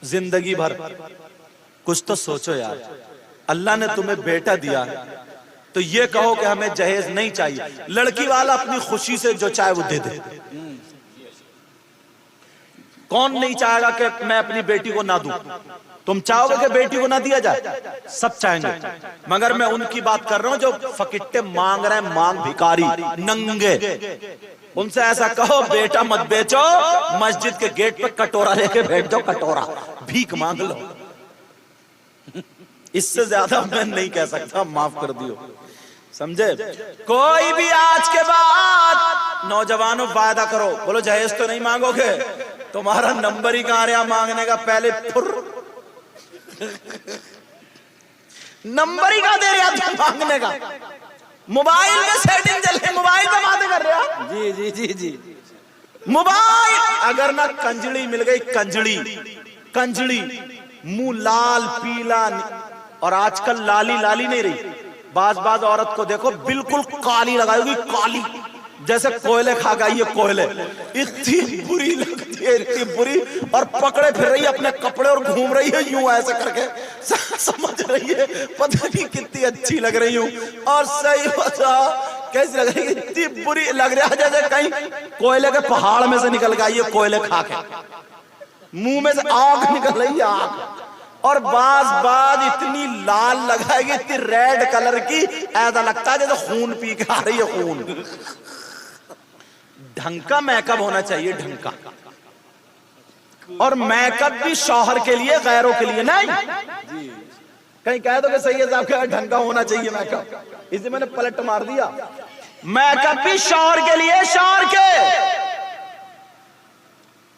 जिंदगी भर। कुछ तो सोचो यार, अल्लाह ने तुम्हें बेटा दिया है तो ये कहो कि हमें जहेज नहीं चाहिए। लड़की वाला अपनी खुशी से जो चाहे वो दे दे। कौन नहीं चाहेगा कि मैं अपनी बेटी को ना दूं? तुम चाहोगे कि बेटी को ना दिया जाए? सब चाहेंगे। मगर मैं उनकी बात कर रहा हूं जो फकिट्टे मांग रहे हैं, मांग भिखारी, नंगे। उनसे ऐसा कहो, बेटा मत बेचो, मस्जिद के गेट पे कटोरा लेके बैठ जाओ, कटोरा भीख मांग लो। इससे ज्यादा मैं नहीं कह सकता, माफ कर दियो, समझे? कोई भी आज के बाद नौजवानों वादा करो, बोलो जहेज तो नहीं मांगोगे, तुम्हारा नंबर ही कहां रहा मांगने का? पहले नंबर ही कहां दे रहा तुम मांगने का? मोबाइल में सेटिंग चल रही, मोबाइल पे बातें कर रहे हो।
जी जी जी जी।
मोबाइल अगर ना कंजड़ी मिल गई, कंजड़ी मुंह लाल पीला, और आजकल लाली लाली नहीं रही। बाज औरत को देखो बिल्कुल काली लगाएगी, काली जैसे कोयले खा गई है, कोयले। इतनी बुरी लगती है, इतनी बुरी, और पकड़े फिर रही है अपने कपड़े और घूम रही है यूं ऐसे करके, समझ रही है पता नहीं कितनी अच्छी लग रही हूं। और सही बता कैसी लग रही है? इतनी बुरी लग रहा है जैसे कहीं कोयले के पहाड़ में से निकल गई है, कोयले खा के मुंह में से आग निकल रही है, आग। और बाज इतनी लाल लगाएगी, इतनी रेड कलर की, ऐसा लगता है जैसे खून पी के आ रही है, खून। ढंग का मेकअप होना चाहिए, ढंग का। और मेकअप भी शौहर के लिए, गैरों के लिए नहीं। कहीं कह दो कि सही है साहब का ढंग का होना चाहिए मेकअप, इसे मैंने पलट मार दिया। मेकअप भी शौहर के लिए, शौहर के।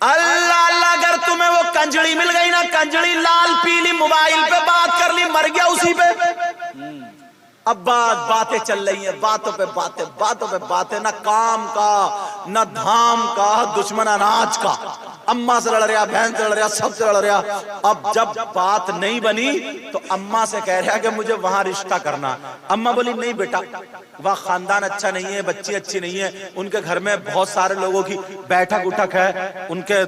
अल्लाह अल्लाह, अगर तुम्हें वो कंजड़ी मिल गई ना, कंजड़ी लाल पीली, मोबाइल पे बात कर ली, मर गया उसी पे। अब बातें चल रही हैं, बातों पे बातें, ना काम का, ना धाम का, दुश्मन अनाज का। अम्मा से लड़ रहा, बहन से लड़ रहा, सबसे लड़ रहा। अब जब बात नहीं बनी तो अम्मा से कह रहा कि मुझे वहां रिश्ता करना। अम्मा बोली नहीं बेटा, वह खानदान अच्छा नहीं है, बच्ची अच्छी नहीं है, उनके घर में बहुत सारे लोगों की बैठक उठक है, उनके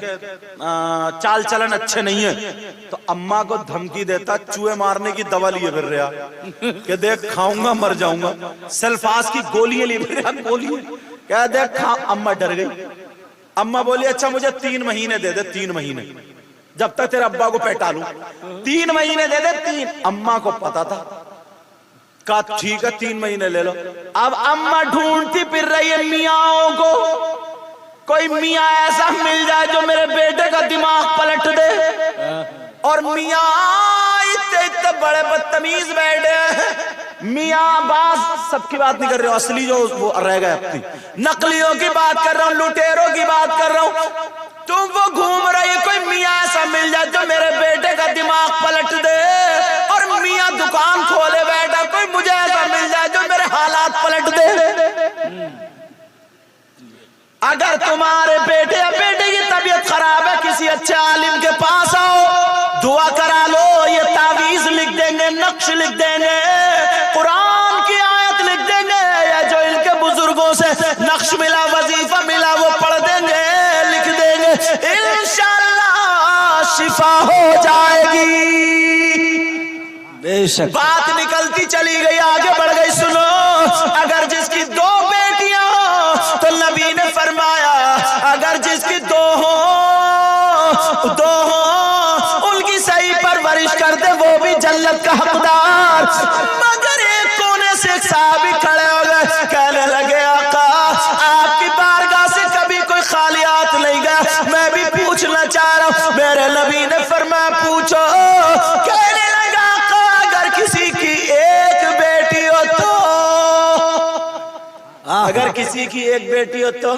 चाल चलन अच्छे नहीं है। तो अम्मा को धमकी देता, चूहे मारने की दवा लिए फिर रहा कि देख खाऊंगा मर जाऊंगा, सल्फास की गोलियां लिए फिर रहा, गोलियां क्या देख खा। अम्मा डर गई। अम्मा बोली अच्छा मुझे 3 महीने दे दे, 3 महीने, जब तक तेरे अब्बा को पहटा लूं, 3 महीने दे दे। 3 अम्मा को पता था, कहा ठीक है 3 महीने ले लो। अब अम्मा ढूंढती फिर रही है मियाओं को, कोई मियाँ ऐसा मिल जाए जो मेरे बेटे का दिमाग पलट दे। और मियाँ इतने बड़े बदतमीज बैठे हैं। मियाँ बास सबकी बात नहीं कर रहे हो, असली जो वो रह गए अपनी, नकलियों की बात कर रहा हूँ, लुटेरों की बात कर रहा हूँ। तुम वो घूम रही है, कोई मियाँ ऐसा मिल जाए जो मेरे बेटे का दिमाग पलट दे। और मियाँ दुकान खोले बैठा, कोई मुझे ऐसा मिल जाए जो मेरे हालात पलट दे। अगर तुम्हारे बेटे या बेटे की तबीयत खराब है, किसी अच्छे आलिम के पास आओ, दुआ करा लो, ये तावीज लिख देंगे, नक्श लिख देंगे, कुरान की आयत लिख देंगे, या जो इनके बुजुर्गों से नक्श मिला, वजीफा मिला, वो पढ़ देंगे, लिख देंगे, इंशाअल्लाह शिफा हो जाएगी।
बेशक
बात निकलती चली गई, आगे बढ़ गई। सुनो, अगर जिसकी 2 बेटियां हो तो नबी ने फरमाया अगर जिसकी 2 हो उनकी सही परवरिश कर दे, वो भी जन्नत का हकदार। मगर एक कोने से एक साहबी खड़े हो गए, कहने लगे आका आपकी बारगाह से कभी कोई खाली हाथ नहीं गया, मैं भी पूछना चाह रहा हूं। मेरे नबी ने फरमाया पूछो। कहने लगा आका अगर किसी की एक बेटी हो तो, अगर किसी की एक बेटी हो तो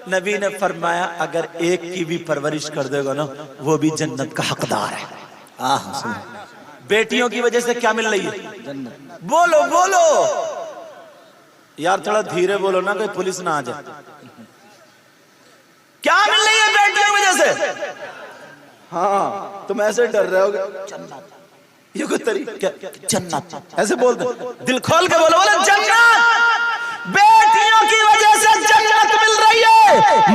नबी ने फरमाया अगर एक की भी परवरिश कर देगा ना, वो भी जन्नत का हकदार है। बेटियों की वजह से क्या मिल रही है? बोलो बोलो यार, थोड़ा धीरे बोलो ना, कोई पुलिस ना आ जाए। क्या मिल रही है बेटियों की वजह से? हाँ तुम ऐसे डर रहे हो, जन्नत, ये कोई तरीका? जन्नत ऐसे बोल दो, दिल खोल के बोलो, बोलो जन्नत। बेटियों की वजह से जन्नत मिल रही है।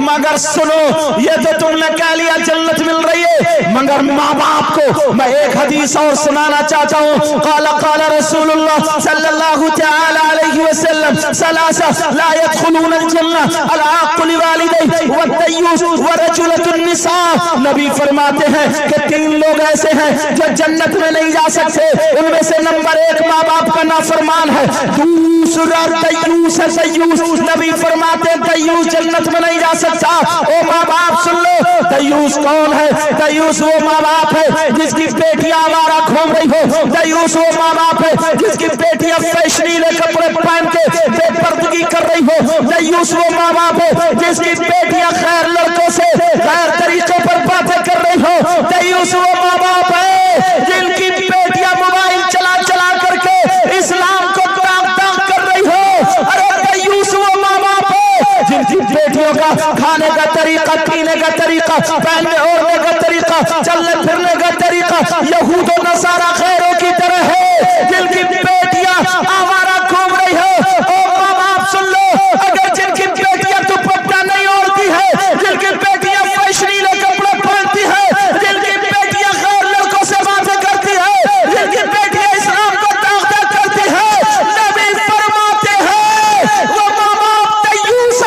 मगर सुनो, ये तो तुमने कह लिया जन्नत मिल रही है, मगर माँ बाप को मैं एक हदीस और सुनाना चाहता हूँ। क़ाला क़ाला रसूलुल्लाह सल्लल्लाहु तआला अलैहि वसल्लम सलासा ला यदखुलूनल जन्नह अल-आक़्क़ु लिवालिदैहि वद-दय्यूस वरजुलतुन निसा। नबी फरमाते हैं कि 3 लोग ऐसे हैं जो जन्नत में नहीं जा सकते। उनमें से नंबर 1 माँ बाप का नाफरमान है, दूसरा दय्यूस है, दय्यूस। नबी फरमाते हैं दय्यूस जन्नत में नहीं जा सकता। ओ माँ बाप सुन लो, दय्यूस कौन है? दय्यूस वो माँ बाप है जिसकी बेटियां आवारा घूम रही हो। दय्यूस वो माँ बाप है जिसकी बेटियां फैशनीले कपड़े पहन के बेपर्दगी कर रही हो। दय्यूस वो माँ बाप है जिसकी बेटियां गैर लड़कों से गैर तरीकों पर बातें कर रही हो। दय्यूस वो माँ बाप है जिनकी बेटियां मोबाइल चला चला करके इस्लाम को दाग कर रही हो। अरे दय्यूस वो माँ बाप है जिनकी बेटियों का खाने का तरीका, पीने का तरीका, पहनने ओढ़ने का तरीका, चलने फिरने का तरीका यहूद और नसारा खैरों की तरह है, जिनकी बेटियां आवारा घूम रही हो। ओ माँ बाप सुन लो, अगर जिनकी बेटियां दुपट्टा नहीं ओढ़ती है, जिनकी बेटियां फैशनीले कपड़े पहनती है, जिनकी बेटियां गैर लड़कों से बातें करती है, जिनकी बेटियां इस्लाम को दाग करती है, नबी फरमाते हैं वो माँ बाप दय्यूस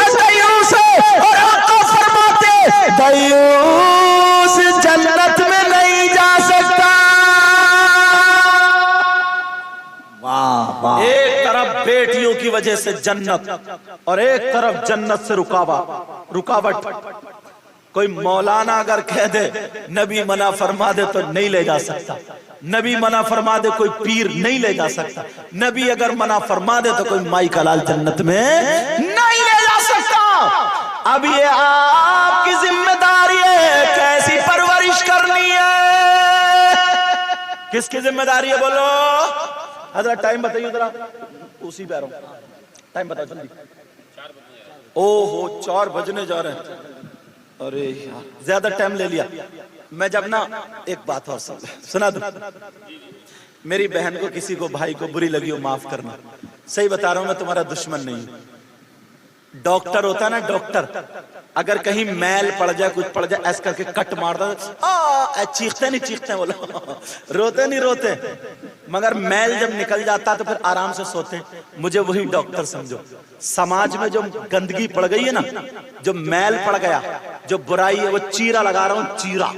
है। और आका फरमाते दय्यूस जन्नत में नहीं जा सकता।
वाह वाह।
एक तरफ बेटियों की वजह से जन्नत और एक तरफ जन्नत से रुकावट। कोई मौलाना अगर कह दे नबी मना फरमा दे तो नहीं ले जा सकता। नबी मना फरमा दे कोई पीर नहीं ले जा सकता। नबी अगर मना फरमा दे तो कोई माई का लाल जन्नत में नहीं ले जा सकता। अब ये आपकी जिम्मेदारी है कैसी परवरिश करनी है। किसकी जिम्मेदारी है बोलो? हजरत टाइम बताइए जरा, उसी पे आ रहा हूं, टाइम बताओ जल्दी। ओहो 4 बजने जा रहे हैं। अरे यार ज्यादा टाइम ले लिया। मैं जब ना एक बात और सुना दूं, मेरी बहन को किसी को भाई को बुरी लगी हो माफ करना, सही बता रहा हूं, मैं तुम्हारा दुश्मन नहीं हूं। डॉक्टर होता है ना, डॉक्टर अगर कहीं मैल पड़ जाए कुछ पड़ जाए ऐसा करके कट मार दो, चीखते नहीं चीखते बोलो, रोते नहीं रोते, मगर मैल जब निकल जाता तो फिर आराम से सोते। मुझे वही डॉक्टर समझो। समाज में जो गंदगी पड़ गई है ना, जो मैल पड़ गया, जो बुराई है, वो चीरा लगा रहा हूं, चीरा।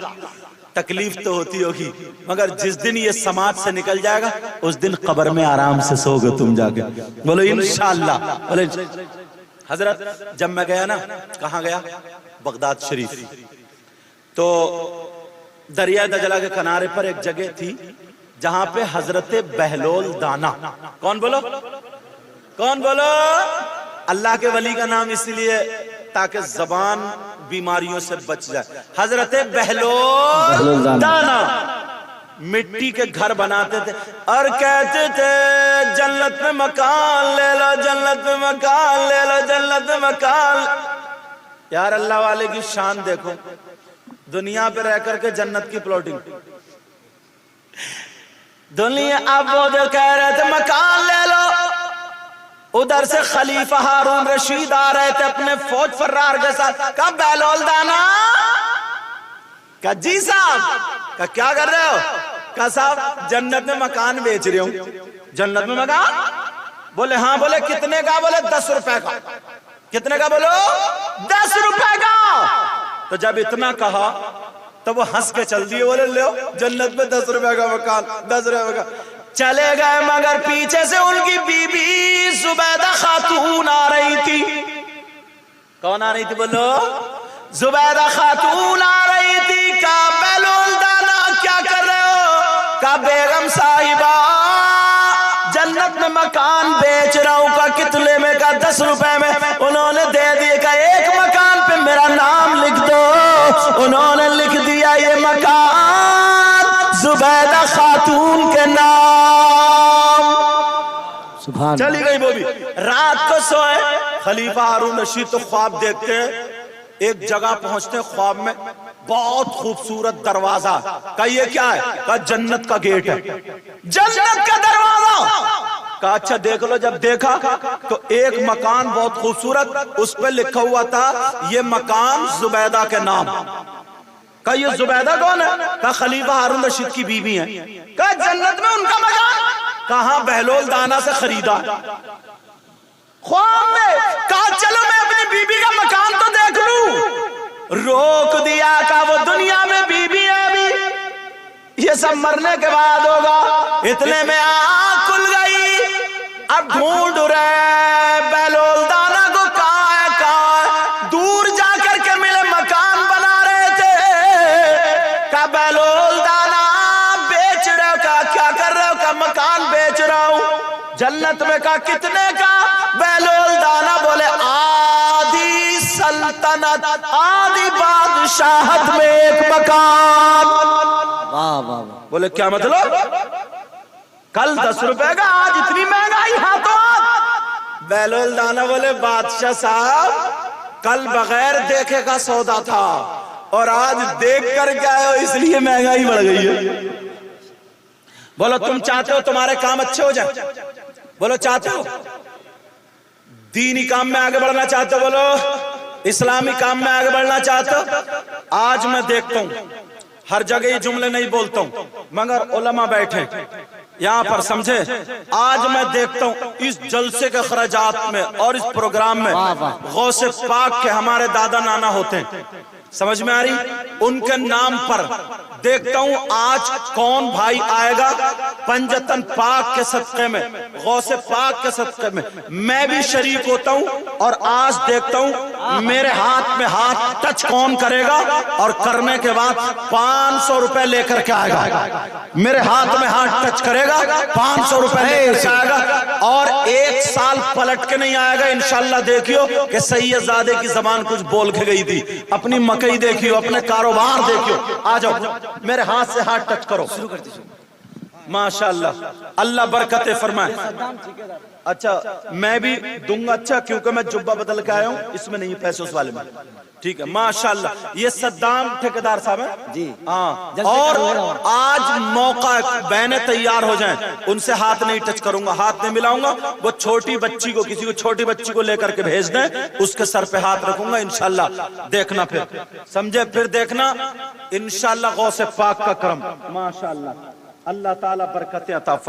तकलीफ तो होती होगी, मगर जिस दिन ये समाज से निकल जाएगा उस दिन कब्र में आराम से सोओगे तुम जाके, बोलो इंशाअल्लाह। बोले हजरत जब मैं गया ना, कहाँ गया, बगदाद शरीफ, तो दरिया दजला के किनारे पर एक जगह थी जहां पे हजरत बहलोल दाना, कौन बोलो, कौन बोलो, अल्लाह के वली का नाम इसलिए ताकि जबान बीमारियों से बच जाए। हजरत बहलोल दाना मिट्टी के घर बनाते थे और कहते थे जन्नत में मकान ले लो, जन्नत में मकान ले लो, जन्नत में मकान। यार अल्लाह वाले की शान देखो, दुनिया पे रह करके जन्नत की प्लॉटिंग। दुनिया अब वो जो कह रहे थे मकान ले लो, उधर से खलीफा हारून रशीद आ रहे थे अपने फौज फर्रार के साथ। कब बहलोल दाना का जी साहब का क्या कर रहे हो, का साहब जन्नत में मकान बेच रहे हूं। जन्नत में मकान, बोले हाँ, बोले कितने का, बोले 10 रुपए का। कितने का, बोलो 10 रुपए का। तो जब इतना कहा तो वो हंस के चल दिए, बोले लो जन्नत में 10 रुपए का मकान, 10 रुपए का। चले गए, मगर पीछे से उनकी बीबी जुबैदा खातून आ रही थी। कौन आ रही थी, बोलो जुबैदा खातून आ रही थी। का बहलोल दाना क्या कर रहे हो, का बेगम साहिबा जन्नत में मकान बेच रहा हूं। का कितने में, का 10 रुपए में। उन्होंने दे दिए, का एक मकान पे मेरा नाम लिख दो। उन्होंने लिख दिया ये मकान जुबैदा खातून के नाम।
सुभान, चली
गई वो भी। रात को सोए, खलीफा हारून रशीद तो ख्वाब देखते हैं, एक जगह पहुंचते ख्वाब में, बहुत खूबसूरत दरवाजा। का ये क्या है, का जन्नत का गेट है, जन्नत का दरवाजा। का अच्छा देख लो। जब देखा तो एक मकान बहुत खूबसूरत, उस पर लिखा हुआ था ये मकान जुबैदा के नाम। का ये जुबैदा कौन है, का खलीफा हारून रशीद की बीवी है। का जन्नत में उनका मकान, कहां, बहलोल दाना से खरीदा ख्वाब में। कहा चलो मैं अपनी बीबी का मकान तो देख लूं। रोक दिया, का वो दुनिया में बीबी है अभी, ये सब मरने के बाद होगा। इतने में आँख खुल गई, अब ढूंढ रहे बहलोल दाना को, कहाँ है, कहाँ है। दूर जाकर के मिले, मकान बना रहे थे। का बहलोल दाना बेच रहे हो, का क्या कर रहे हो, का मकान बेच रहा हूं जन्नत में। का कितने का, बहलोल दाना बोले आधी सल्तनत, आधी बादशाहत में एक मकान।
वाह वाह।
बोले क्या मतलब, कल 10 रुपए का, आज इतनी महंगाई हाथों हाथ। बहलोल दाना बोले बादशाह साहब कल बगैर देखे का सौदा था और आज देख कर के आए हो इसलिए महंगाई बढ़ गई है। बोलो तुम चाहते हो तुम्हारे काम अच्छे हो जाए, बोलो चाहते हो, दीनी काम में आगे बढ़ना चाहते हो, बोलो इस्लामी काम में आगे बढ़ना चाहते हो। आज मैं देखता हूं हर जगह ये जुमले नहीं बोलता हूं, मगर उलमा बैठे यहाँ पर समझे। आज मैं देखता हूँ इस जलसे के खराजात में और इस प्रोग्राम में गौसे पाक के हमारे दादा नाना होते हैं, समझ में आ रही, उनके नाम पर देखता हूँ आज कौन भाई आएगा पंजतन पाक के सदक़े में, गौसे पाक के सदक़े में मैं भी शरीक होता हूँ। और आज देखता हूँ मेरे हाथ में हाथ टच कौन करेगा और करने के बाद 500 रुपए लेकर के आएगा। मेरे हाथ में हाथ टच करेगा, 500 रुपए लेकर के आएगा और 1 साल पलट के नहीं आएगा। इंशाल्लाह देखियो कि सैयदजादे की जबान कुछ बोल के गई थी, अपनी मकई देखियो, अपने कारोबार देखियो। आ जाओ मेरे हाथ से हाथ टच करो, शुरू करती माशाअल्लाह, अल्लाह बरकतें फरमाए। अच्छा मैं भी दूंगा, अच्छा क्योंकि मैं जुब्बा बदल के आया हूँ, इसमें नहीं पैसे उस वाले में। ठीक है माशाल्लाह। ये सद्दाम ठेकेदार साहब है
जी
हाँ। और आज मौका, बहनें तैयार हो जाएं, उनसे हाथ नहीं टच करूंगा, हाथ नहीं मिलाऊंगा। वो छोटी बच्ची को, किसी को छोटी बच्ची को लेकर के भेज दें, उसके सर पे हाथ रखूंगा इंशाल्लाह। देखना फिर, समझे, फिर देखना इंशाल्लाह गौसे पाक का करम माशाल्लाह। अल्लाह ताला बरकतें अता फरमाए।